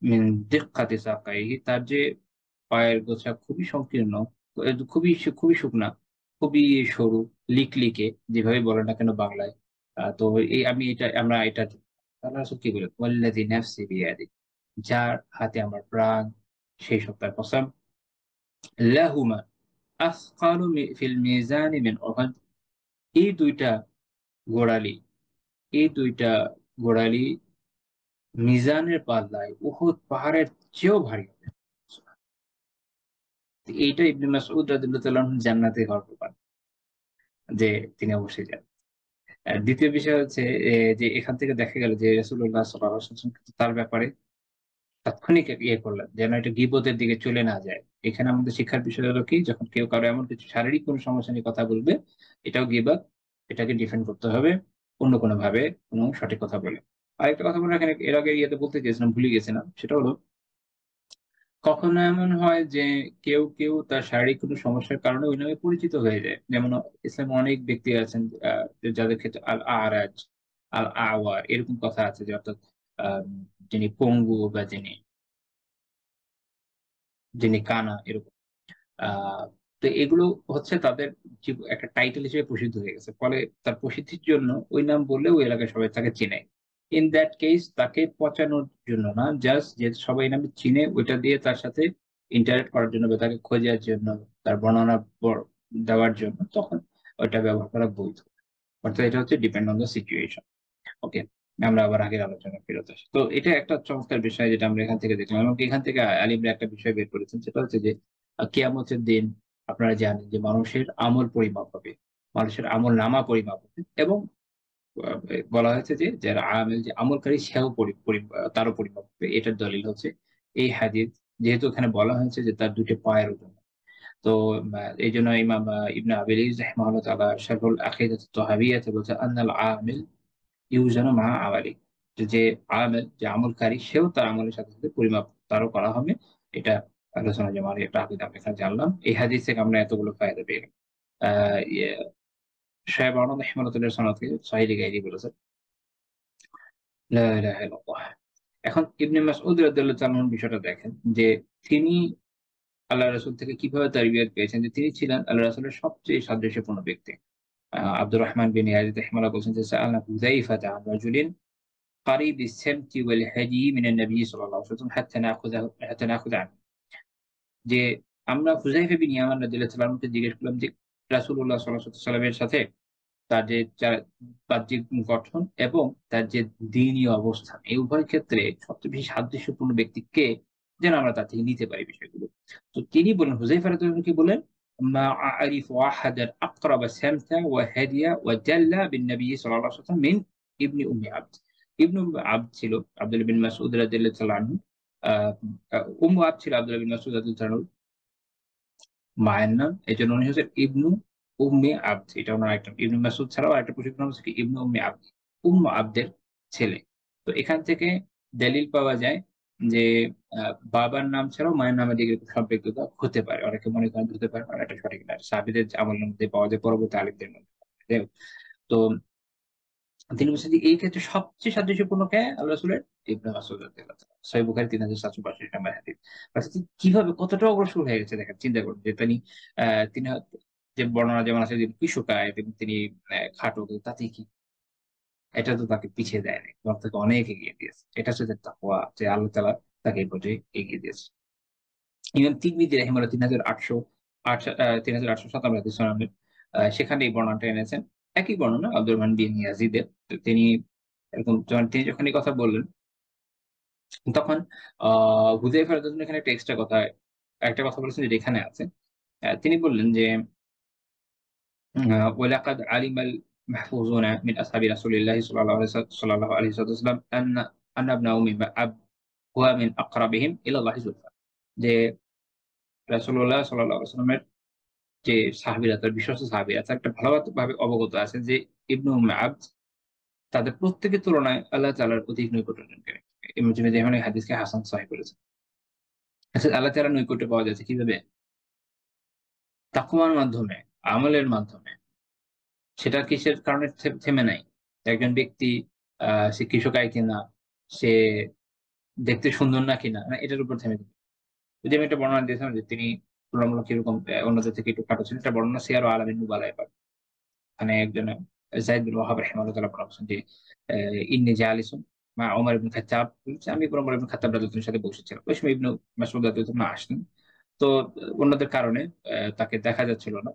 Speaker 2: মিন দিক্কাতি সাকাইহি" তার যে পায়ের গোছা খুবই সংকীর্ণ, খুবই শুকনা, খুবই সরু, লিকলিকে যেভাবে বলেন না কেন বাংলায়। তো আমরা এটা আল্লাহ রাসূল কি বললেন? "ওয়াল্লাযী নাফসি বিয়াদিহি" যার হাতে আমার প্রাণ, সেই সত্তার কসম, "লাহুমা আথকালু ফিল মিজানি মিন উহুদ" এই ২ টা গোড়ালি, এই ২ টা গোড়ালি মিজানের পাল্লায় উহুদ পাহাড়ের চেয়েও ভারী হবে। এইটা ইবনে মাসউদ রাদিয়াল্লাহু তাআলা আনহু জান্নাতে গর্ব পান যে তিনি অবশ্যই যাবেন। ২য় বিষয় হচ্ছে যে এখান থেকে দেখা গেল যে রাসূলুল্লাহ সাল্লাল্লাহু আলাইহি ওয়াসাল্লাম কিন্তু তার ব্যাপারে তাৎক্ষণিক করলেন যেন এটা গীবতের দিকে চলে না যায়। এখানে আমাদের শিক্ষার বিষয় হলো কি যখন কেউ কারো এমন কিছু শারীরিক কোনো সমস্যা নিয়ে কথা বলবে, এটাও গীবত। এটাকে ডিফেন্ড করতে হবে অন্য কোনোভাবে কোনো সঠিক কথা বলে। আরেকটা কথা মনে রাখেন এর আগে বলতে চেয়েছিলাম ভুলে গেছিলাম। সেটা হলো কখনো এমন হয় যে কেউ তার শারীরিক কোনো সমস্যার কারণে ওই নামে পরিচিত হয়ে যায়। যেমন ইসলামে অনেক ব্যক্তি আছেন যাদের ক্ষেত্রে আ'রাজ, আ'ওয়ার এরকম কথা আছে যে অর্থাৎ আম যিনি পঙ্গু বা যিনি কানা এরকম। আ তো এগুলো হচ্ছে তাদের একটা টাইটেল হিসেবে প্রসিদ্ধ হয়ে গেছে। ফলে তার প্রসিদ্ধির জন্য ওই নাম বললে ওই এলাকায় সবাই তাকে চেনে। ইন দ্যাট কেস তাকে পচানোর জন্য না, জাস্ট যেহেতু সবাই এই নামে চিনে ওইটা দিয়ে তার সাথে ইন্টারেক্ট করার জন্য বা তাকে খোঁজার জন্য, তার বর্ণনা দেওয়ার জন্য তখন ওইটা ব্যবহার করা বৈধ। অর্থাৎ এটা হচ্ছে ডিপেন্ড অন দ্য সিচুয়েশন। ওকে। আমরা আবার আগের আলোচনায় ফেরত আসি। তো এটা একটা চমৎকার বিষয় যেটা আমরা এখান থেকে দেখলাম এবং এখান থেকে আলিমরা একটা বিষয় বের করেছেন সেটা হচ্ছে যে কিয়ামতের দিন আপনারা জানেন যে মানুষের আমল পরিমাপ হবে। মানুষের আমলনামা পরিমাপ হবে এবং আ বলা হয়েছে যে যারা আমেল যে আমলকারী সেও পরি পরি তারও পরিমাপ হবে। এটার দলিল হচ্ছে এই হাদীস যেহেতু এখানে বলা হয়েছে যে তার ২ টা পায়ের ওজন। তো এইজন্য ইমাম ইবনে আবিল ইজ রাহিমাহুল্লাহ তাআলা শারহুল আকিদাত আত-তাহাবিয়াতে বলছে আন্নাল আমিল ইউজানু মা আমালি। যে আমেল যে আমলকারী সেও তার আমলের সাথে পরিমাপ তারও করা হবে। এটা আলোচনা জামার একটা আকিদা আমরা এখানে জানলাম। এই হাদিস থেকে আমরা এতগুলো ফায়দা পেয়ে গেলাম। আ ইয়ে শায়খ আহমদ রাহিমাহুল্লাহ সনদ থেকে সহিহ গায়রি বলেছেন। লা ইলাহা ইল্লাল্লাহ। এখন ইবনে মাসউদ রাদিয়াল্লাহু তাআলা আনহুর বিষয়টা দেখেন যে তিনি আল্লাহর রাসূল থেকে কিভাবে তারবিয়ত পেয়েছেন যে তিনি ছিলেন আল্লাহর রাসূলের সবচেয়ে সাদৃশ্যপূর্ণ ব্যক্তি। আব্দুর রাহমান বিন ইয়াজিদ রাহিমাহুল্লাহ বলছেন যে সাআলনা হুযাইফাতা আন রাজুলিন قريب السمت والهدي من النبي صلى الله عليه وسلم حتى ناخذ عنه যে আমরা হুযাইফা বিন ইয়ামান রাদিয়াল্লাহু তাআলা আনহুকে জিজ্ঞেস করলাম যে রাসূলুল্লাহ সাল্লাল্লাহু আলাইহি ওয়াসাল্লামের সাথে তার যে বাহ্যিক গঠন এবং তার যে দ্বীনি অবস্থান এই উভয় ক্ষেত্রে সবচেয়ে বেশি সাদৃশ্যপূর্ণ ব্যক্তি কে? যেন আমরা তার থেকে নিতে পারি বিষয়গুলো। তো তিনি বললেন হুযাইফা রাদিয়াল্লাহু আনহু কি বললেন? মা আ'রিফু আহাদান আকরাবা সামতা ওয়া হাদিয়া ওয়া জাল্লা বিন নবী সাল্লাল্লাহু আলাইহি ওয়াসাল্লাম মিন ইবনি উম্মি আবদ। ইবনে উম্মি আবদ ছিল আব্দুল্লাহ বিন মাসউদ রাদিয়াল্লাহু তাআলা আনহু। আ উম্মু আবদ ছিল আব্দুল্লাহ বিন মাসউদ রাদিয়াল্লাহু তাআলা আনহুর মায়ের নাম। এজন্য উনি হচ্ছেন ইবনু উম্মি আবদ। এটা উনার একটা ইবনে মাসউদ ছাড়াও আরেকটা প্রসিদ্ধ নাম হচ্ছে কি ইবনু উম্মি আবদ। উম্মু আবদের ছেলে। তো এখান থেকে দলিল পাওয়া যায় যে আ বাবার নাম ছাড়াও মায়ের নামের দিকে সম্পৃক্ততা হতে পারে। অনেকে মনে করেন হতে পারে না, এটা সঠিক না। সাহাবীদের আমলের মধ্যে পাওয়া যায় পরবর্তী আলিমদের মধ্যে। যাই হোক। তো তিনি বলছেন যে এই ক্ষেত্রে সবচেয়ে সাদৃশ্যপূর্ণ কে? আল্লাহ রাসূলের ইবনে মাসউদ রাদিয়াল্লাহু তাআলা। সহিহ বুখারী ৩৭৬২ নম্বর হাদিস। অর্থাৎ কিভাবে কতটা অগ্রসর হয়ে গেছে দেখেন, চিন্তা করুন যে আ তিনি হয়তো যে বর্ণনা যেমন আছে যে কৃষকায় এবং তিনি খাটো কিন্তু তাতেই কি? এটা তো তাকে পিছিয়ে দেয় নাই। বরং তাকে অনেক এগিয়ে দিয়েছে। এটা হচ্ছে তার তাকওয়া যে আল্লাহ তাআলা তাকে এই পর্যায়ে এগিয়ে দিয়েছে। ইমাম তিরমিজি রাহিমাহুল্লাহ ৩৮৫৭ হাদিস শোনালেন। সেখানে এই বর্ণনাটা এনেছেন। একই বর্ণনা আব্দুর রহমান বিন ইয়াজিদের। তো তিনি তিনি যখন এই কথা বললেন, তখন আ হুযায়ফা রাদিয়াল্লাহু আনহু এখানে একটা এক্সট্রা কথা একটা কথা বলেছেন যেটা এখানে আছে। তিনি বললেন যে ওয়ালাকাদ আলিমাল মাহফুজুনা মিন আসহাবি রাসূলিল্লাহি সাল্লাল্লাহু আলাইহি ওয়াসাল্লাম আন্না ইবনা উম্মি আব হুয়া মিন আকরাবিহিম ইলাল্লাহি যুলফা। যে রাসূলুল্লাহ সাল্লাল্লাহু আলাইহি ওয়াসাল্লামের যে সাহাবীরা তার বিশ্বস্ত সাহাবীরা তারা একটা ভালোভাবে অবগত আছেন যে ইবনু উম্মে আবদ তাদের প্রত্যেকের তুলনায় আল্লাহ তাআলার অধিক নৈকট্যজনকারী। ইমাম তিরমিজি এই হাদিসকে হাসান সহিহ বলেছেন। আচ্ছা, আল্লাহ তাআলার নৈকট্য পাওয়া যাচ্ছে কিভাবে? তাকওয়ার মাধ্যমে, আমলের মাধ্যমে। সেটা কিসের কারণে থেমে নাই। একজন ব্যক্তি আ সে কৃষক আয় কিনা, সে দেখতে সুন্দর না কিনা, এটার উপর থেমে থাকে। যদি আমি একটা বর্ণনা দিয়েছিলাম যে তিনি তুলনামূলক কিরকম অন্যদের থেকে একটু খাটো ছিলেন। একটা বর্ণনা সিয়ার ও আলামিন নুবালায় পাবেন। মানে একজন যায়েদ বিন ওয়াহাব রাহিমাহুল্লাহ তাআলা বলেছেন যে, ইন্নী জালিসুন মা উমর ইবনে খাত্তাব, বলছে আমি উমর ইবনে খাত্তাব রাদিয়াল্লাহু আনহুর সাথে বসেছিলাম। ওই সময় ইবনু মাসউদ রাদিয়াল্লাহু আনহু আসলেন। তো অন্যদের কারণে তাকে দেখা যাচ্ছিল না।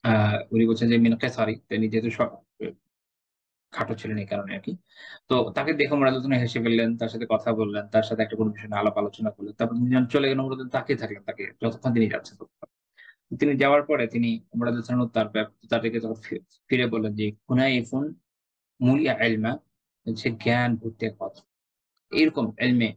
Speaker 2: আ উনি বলছেন যে মিন কিসারি, তিনি যেহেতু খাটো ছিলেন এই কারণে আরকি। তো তাকে দেখে ওমর রাদিয়াল্লাহু আনহু হেসে ফেললেন, তার সাথে কথা বললেন, তার সাথে একটা কোনো বিষয় নিয়ে আলাপ আলোচনা করলেন। তারপর তিনি যখন চলে গেলেন ওমর রাদিয়াল্লাহু আনহু তাকিয়ে থাকলেন তাকে যতক্ষণ তিনি যাচ্ছেন ততক্ষণ। তিনি যাওয়ার পরে তিনি ওমর রাদিয়াল্লাহু আনহু তাদেরকে যখন ফিরে বললেন যে, "হুনাইফুন মুলিআ ইলমা", সে জ্ঞান ভর্তি এক পাত্র। এরকম ইলমে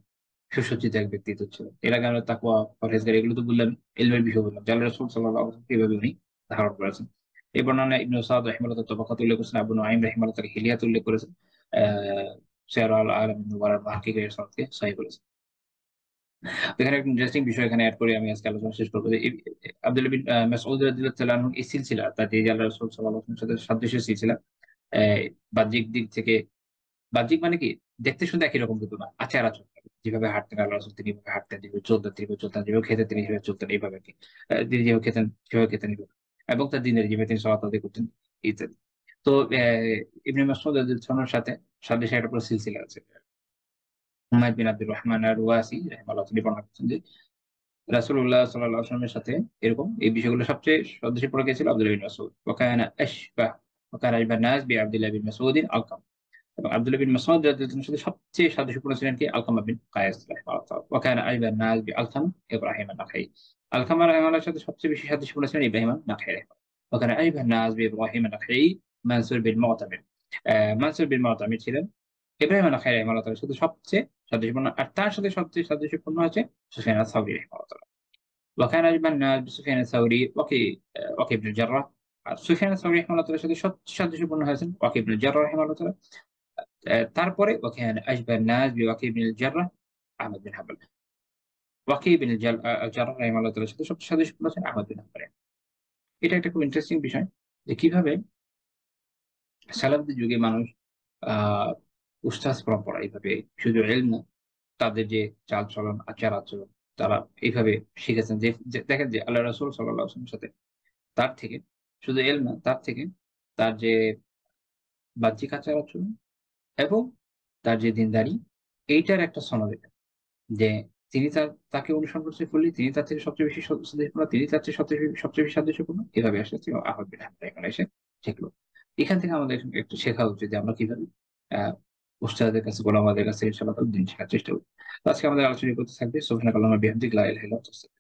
Speaker 2: সুসজ্জিত এক ব্যক্তিত্ব ছিল। এর আগে আমরা তাকওয়া, পরহেজগারি এগুলো তো বললাম, ইলমের বিষয় বললাম। যে আল্লাহ রাসূল সাল্লাল্লাহু আলাইহি ওয়াসাল্লাম এভাবে উনি ধারণ করেছেন। এই বর্ণনায় ইবনে সাদ রাহিমাহুল্লাহ তাবাকাত উল্লেখ করেছেন, আবু নুআইম রাহিমাহুল্লাহ তাআলা হিলিয়াত উল্লেখ করেছেন। আ সিয়ার আল আলামিন নুবালার মুহাক্কিক এর সনদকে সহিহ বলেছেন। এখানে একটা ইন্টারেস্টিং বিষয় এখানে এড করে আমি আজকে আলোচনা শেষ করব যে আব্দুল্লাহ বিন মাসউদ রাদিয়াল্লাহু তাআলা আনহু এই সিলসিলা তার যে আল্লাহ রাসূল সাল্লাল্লাহু আলাইহি ওয়াসাল্লামের সাথে সাদৃশ্য সিলসিলা, অ্যা বাহ্যিক দিক থেকে, বাহ্যিক মানে কি? দেখতে শুনতে একই রকম কিন্তু না। আচার-আচরণ। যেভাবে হাঁটতেন আল্লাহ রাসূল তিনি এভাবে হাঁটতেন, যেভাবে চলতেন তিনি এভাবে চলতেন, যেভাবে খেতেন তিনি সেভাবে চলতেন এইভাবে আরকি। তিনি যেভাবে খেতেন সেভাবে খেতেন এইভাবে। এবং তার দিনের যেভাবে তিনি সালাত আদায় করতেন ইত্যাদি। তো ইবনে মাসউদ রাদিয়াল্লাহু আনহুর সাথে সাদৃশ্য একটা পুরো সিলসিলা আছে। হুমায়দ বিন আব্দুর রহমান আর-রুয়াসি রাহিমাহুল্লাহ তিনি বর্ণনা করছেন যে রাসূলুল্লাহ সাল্লাল্লাহু আলাইহি ওয়াসাল্লামের সাথে এরকম এই বিষয়গুলো সবচেয়ে সাদৃশ্যপূর্ণ কে ছিল? আব্দুল্লাহ বিন মাসউদ। ওয়া কানা আশবাহ নাস বি আব্দুল্লাহ বিন মাসউদিন আলকাম। এবং আব্দুল্লাহ বিন মাসউদ রাদিয়াল্লাহু আনহুর সাথে সবচেয়ে সাদৃশ্যপূর্ণ ছিলেন কে? আলকামা বিন কায়েস রাহিমাহুল্লাহ তাআলা। ওয়া কানা আশবাহ নাস বি আলকামা ইব্রাহিম আন-নাখাই। আলকামা রাহিমাহুল্লাহর সাথে সবচেয়ে বেশি সাদৃশ্যপূর্ণ ছিলেন ইব্রাহিম আন-নাখাই রাহিমাহুল্লাহ। ওয়া কানা আশবাহ নাস বি ইব্রাহিম আন-নাখাই মানসুর বিন মু'তামির। মানসুর বিন মু'তামির ছিলেন ইব্রাহিম আন-নাখাই রাহিমাহুল্লাহ তাআলার সাথে সবচেয়ে সাদৃশ্যপূর্ণ। আর তার সাথে সবচেয়ে সাদৃশ্যপূর্ণ হচ্ছে সুফিয়ান আস-সাউরি রাহিমাহুল্লাহ তাআলা। وكان أجمل الناس بسفيان الثوري ওয়াকি ইবনুল জাররাহ। আর সুফিয়ান আস-সাউরি রাহিমাহুল্লাহ তাআলার সাথে সাদৃশ্যপূর্ণ হয়েছেন ওয়াকি ইবনুল জাররাহ রাহিমাহুল্লাহ তাআলা। তারপরে وكان أشبه الناس بوكيع بن الجراح আহমদ বিন হাম্বল। ওয়াকি ইবনুল জাররাহ রাহিমাহুল্লাহ তাআলার সাথে সবচেয়ে সাদৃশ্যপূর্ণ হচ্ছেন আহমদ বিন হাম্বল। এটা একটা খুব ইন্টারেস্টিং বিষয় যে কিভাবে সালাফদের যুগে মানুষ আ উস্তাদ পরম্পরা এইভাবে শুধু ইলম না, তাদের যে চালচলন, আচার-আচরণ তারা এইভাবে শিখেছেন যে দেখেন যে আল্লাহ রাসূল সাল্লাল্লাহু আলাইহি ওয়াসাল্লামের সাথে তার থেকে শুধু ইলম না, তার থেকে তার যে বাহ্যিক আচার-আচরণ এবং তার যে দিনদারি, এইটার একটা সনদ এটা। যে তিনি তাকে অনুসরণ করছে ফুললি, তিনি তার থেকে সবচেয়ে বেশি সাদৃশ্যপূর্ণ, তিনি তার চেয়ে সবচেয়ে বেশি সাদৃশ্যপূর্ণ। এভাবে আসলে আহমদ বিন হাম্বল এখানে এসে শিখল। এখান থেকে আমাদের একটু শেখা উচিত যে আমরা কিভাবে আ উস্তাদের কাছে, গোলামাদের কাছে ইনশাআল্লাহ দিন শেখার চেষ্টা করি। তো আজকে আমাদের আলোচনা করতে থাকবে সুবহানাকাল্লাহুম্মা বিহামদিকা লা ইলাহা ইল্লা আনতা